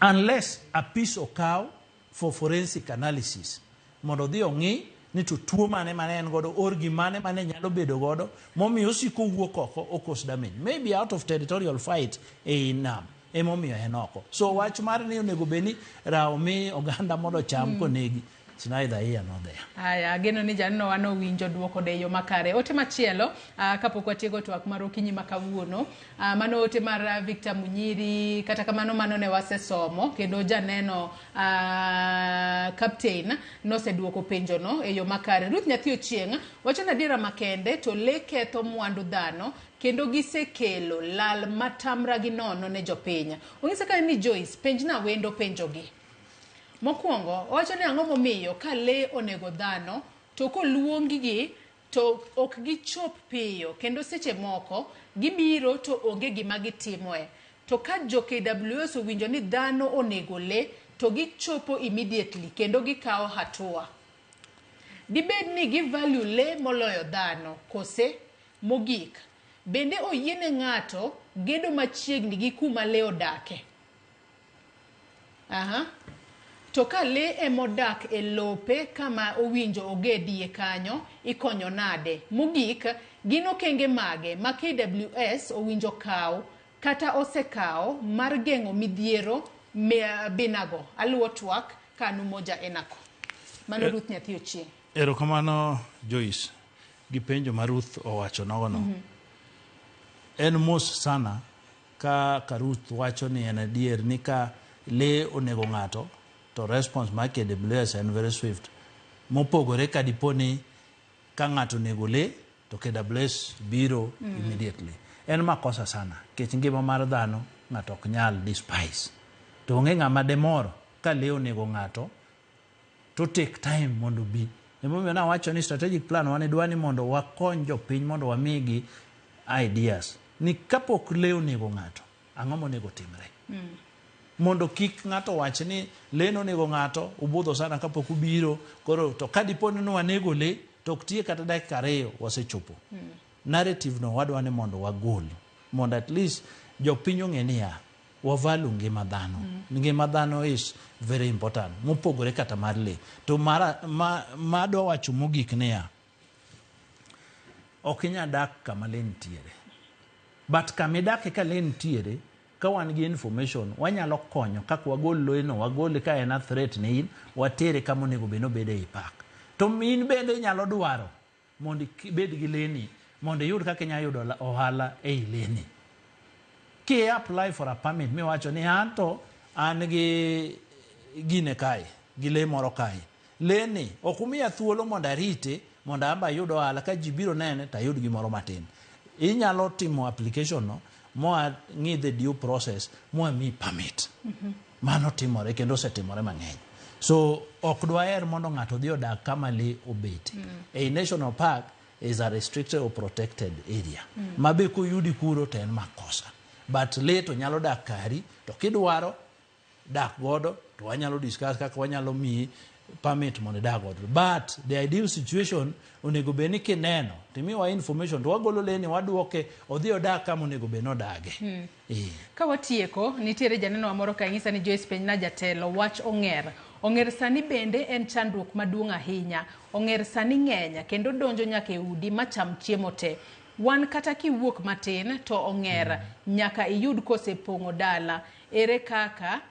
Unless a piece of cow for forensic analysis mondo dhi ong'i ni tuo mane en godo or gimane mane nyalo bedo godo momiyo osiko wuok oko okos damage maybe out of territorial fight nam emomiyo en oko. So wach mar ni onego beni raw mi oganda mondo cham konegi it's neither here nor there. Aya, ageno ni janno wano winjo duoko de yo makare. Ote machielo, kapok watieko twak mar okinyi makawuono, mano ote mar Victor Munyiri, kata kamano mano ne wasesomo, kendo janeno captain noseduoko penjo no e yo makare. Ruth Nyathi Ochieng wacho na dira makende to le ketho mwandu dhano kendo gisekelo lal matamra gi nono ne jopiny. Ong'isa ka ni Joyce penj na wendo penjo gi. Mokwongo wacho ni ang'o momiyo ka le onego dhano to koluongi gi to ok gichop piyo kendo seche moko gibiro to onge gima gitimoe. To ka jo KWS owinjo ni dhano onego le to gichopo immediately kendo gikawo hatua. Dibed ni givalue le moloyo dhano kose mogik. Bende oyiene ng'ato gedo machiegni gi kuma le odake. To ka le emodak e lope kama owinjo ogedie kanyo, ikonyo nade. Mogik, gino kenge mage ma KWS owinjo kaw kata osekaw mar geng'o midhiero binago. Aluo twak kanu moja enako. Mano Ruth Nyathi Ochieng. Erokamano Joyce, gi penjo ma Ruth owacho nogono. En mos sana ka Ruth wacho ni en adier ni ka le onego ng'ato to response ma KWS en very swift. Mopogore ka diponi ka ng'ato nego le to KWS biro immediately. En makosa sana. Kech ngima mar dhano ng'ato ok nyal despise. To onge ng'ama demoro ka le onego ng'ato to take time mondo bi. Emomiyo na wacho ni strategic plan wan idwani mondo wakony jopiny mondo wamigi ideas. Ni kapok le onego ng'ato, ang'o monego timre? Mondo kik ng'ato wach ni le onego ng'ato, ubudho sana kapok ubiro, koro to ka diponi no wanego le, to ok tie kata dakika 2 wasechopo. Narrative no wadwani mondo wagol. Mondo at least jopiny ong'e niya, wavalu ngima dhano. Ngima dhano is very important. Mopogore kata mar le. To madwa wacho mogik niya, ok inya dak kama le nitiere. But kamidake ka le nitiere, ka wan gi information, wanyalo konyo kaka wagol loeno, wagol ka en a threat ne in, watere kama onego beno bede i park. To in bende nyalo dwaro mondo bed gi leni, mondo yud kaka inya yudo ohala ei leni. Ki apply for a permit, mi wacho ni anto an gi gine kae, gi le moro kae. Leni ok umiya thuolo mondo arite, mondo amba yud ohala ka jibiro nene ta yud gimoro matin. Inyalo timo application no, moa ng'i the due process, moa mi permit. Mano timore kendo setimore mang'eny. So ok dwaer mondo ng'ato dhi odak kama le obete. A national park is a restricted or protected area. Mabe koyudi kuro to en makosa. But le to nyalo dak kari, to kidwaro dak godo, to wanyalo discuss kaka wanyalo mi permit mondo dak godo. But the ideal situation onego beni kineno, timiwa information, to wagolo leni waduoke, odhi odak kama onego beno dage. Ka watieko, nitiere janeno amoro ka ng'isa ni Joyce Penyna jatelo, wach ong'er. Ong'er sani bende en chandruok maduong' ahinya. Ong'er sani ng'enya kendo donjo nyaka e udi macham chiemo te. Wan kata kiwuok matin to ong'er nyaka iyud kosepong'o dala. Ere kaka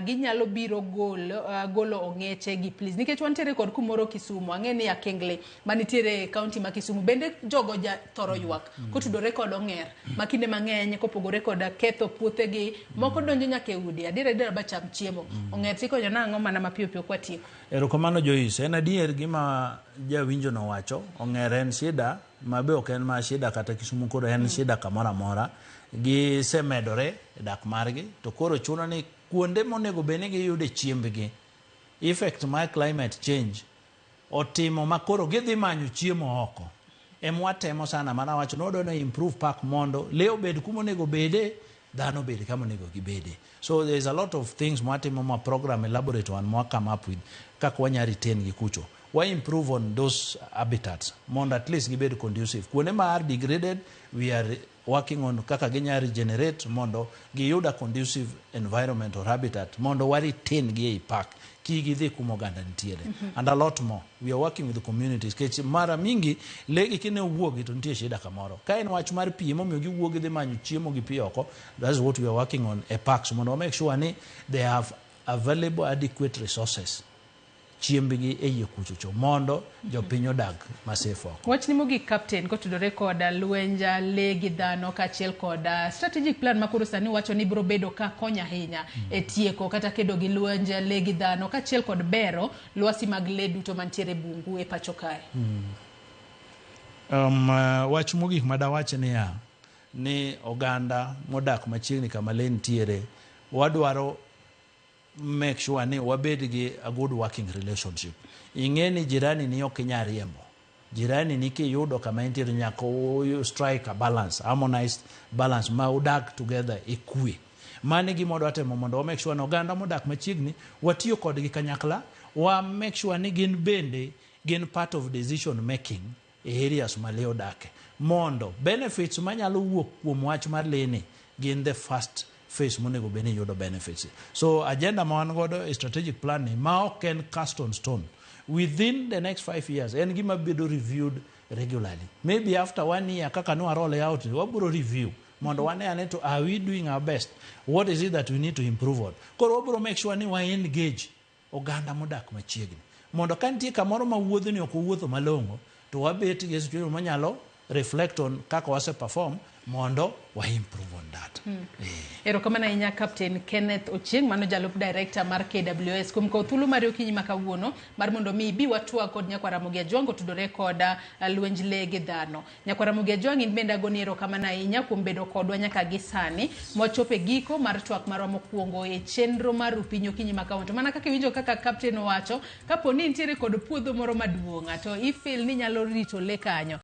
ginyalo biro golo ong'eche gi please. Nikech wantiere kod kumoro Kisumu, ang'e ni Akengle manitiere kaunti ma Kisumu bende jogo ja thoro ywak kotudore kod ong'er makinde mang'eny kopogore kod ketho puothegi moko donjo nyaka e udi adira bacham chiemo. Ong'er tikonyo nang'o mana mapiyo piyo kwatieko. Erokamano Joyce, en adier gima jawinjo no wacho, ong'er en shida, mabe ok en ma shida kata Kisumu, koro en shida kamoro amora. Gisemedore e dak margi, to koro chuno ni kuonde monego bene giyude chiembgi. Effect my climate change otimo makoro gidhi manyo chiemo oko. Emwatemo sana mana wacho no do improve park mondo le obed kuma onego bede, dhano bed kama onego gibede. So there's a lot of things mwatimo ma program elaborate one more come up with kaka wanya retain gi kucho. Why improve on those habitats mondo at least gibed conducive. Kuonde ma are degraded, we are working on kaka ginya regenerate mondo giyuda conducive environment or habitat mondo wari retain gi park ki gidhi kuma oganda nitiere. And a lot more. We are working with the communities. Kech mara mingi legi kine wuogi to nitie shida kamoro. Ka en wach mar pi momiyo giwuogi dhi manyo chiemo gi pi oko. That's what we are working on a parks mondo make sure ni they have available adequate resources chiembgi e yie kuchocho mondo jopiny odag masafe oko. Wach ni mogik captain kotudore koda Lwenj le gi dhano kaachiel koda strategic plan makoro sani wacho ni biro bedo ka konya ahinya e tieko kata kedo gi Lwenj le gi dhano kaachiel kod bero lwasi mag le duto mantiere bungu e pacho kae. Wach mogik madawach ni oganda modak machiegni kama le nitiere wadwaro make sure ni wabed gi a good working relationship. Ing'eni jirani ni ok inyal riembo. Jirani ni kiyudo kama intiere nyaka strike a balance, harmonized balance ma udak together e kwe. Mane gima wadwatemo mondo wa make sure ni oganda modak machiegni watiyo kodgi kanyakla, wa make sure ni gin bende gin part of decision making e areas ma le odake. Mondo benefits manyalo wuok kuom wach mar le ni gin the first phase monego beni yudo benefits. So agenda ma wan godo e strategic plan ni ma ok en cast on stone. Within the next 5 years, en gima bedo reviewed regularly. Maybe after 1 year, kaka no roll out, waburo review. Mondo wane ane to are we doing our best? What is it that we need to improve on? Koro waburo make sure ni wa engage oganda modak machiegni. Mondo kantie kamoro ma wuodho ni ok wuotho malongo, to wabet gi situation manyalo reflect on kaka wase perform mondo wa improve on that. Erokamano ahinya Captain Kenneth Ochieng, mano Jalup Dairekta mar KWS kuom kawo thuolo mar okinyi ma kawuono mar mondo mi bi watwa kod nyakwara Ramogi Ajwang tudore koda Lwenj le gi dhano. Nyakwara Ramogi Ajwang in bende agoni erokamano ahinya kuom bedo kodwa nyaka gi sani mochope giko mar twak marwa mokwongo e chenro mar opiny okinyi ma kawuono. To mana kaka iwinjo kaka Captain owacho, kapo ni nitiere kod puodho moro maduong' to ifil ni nyalo rito le kanyo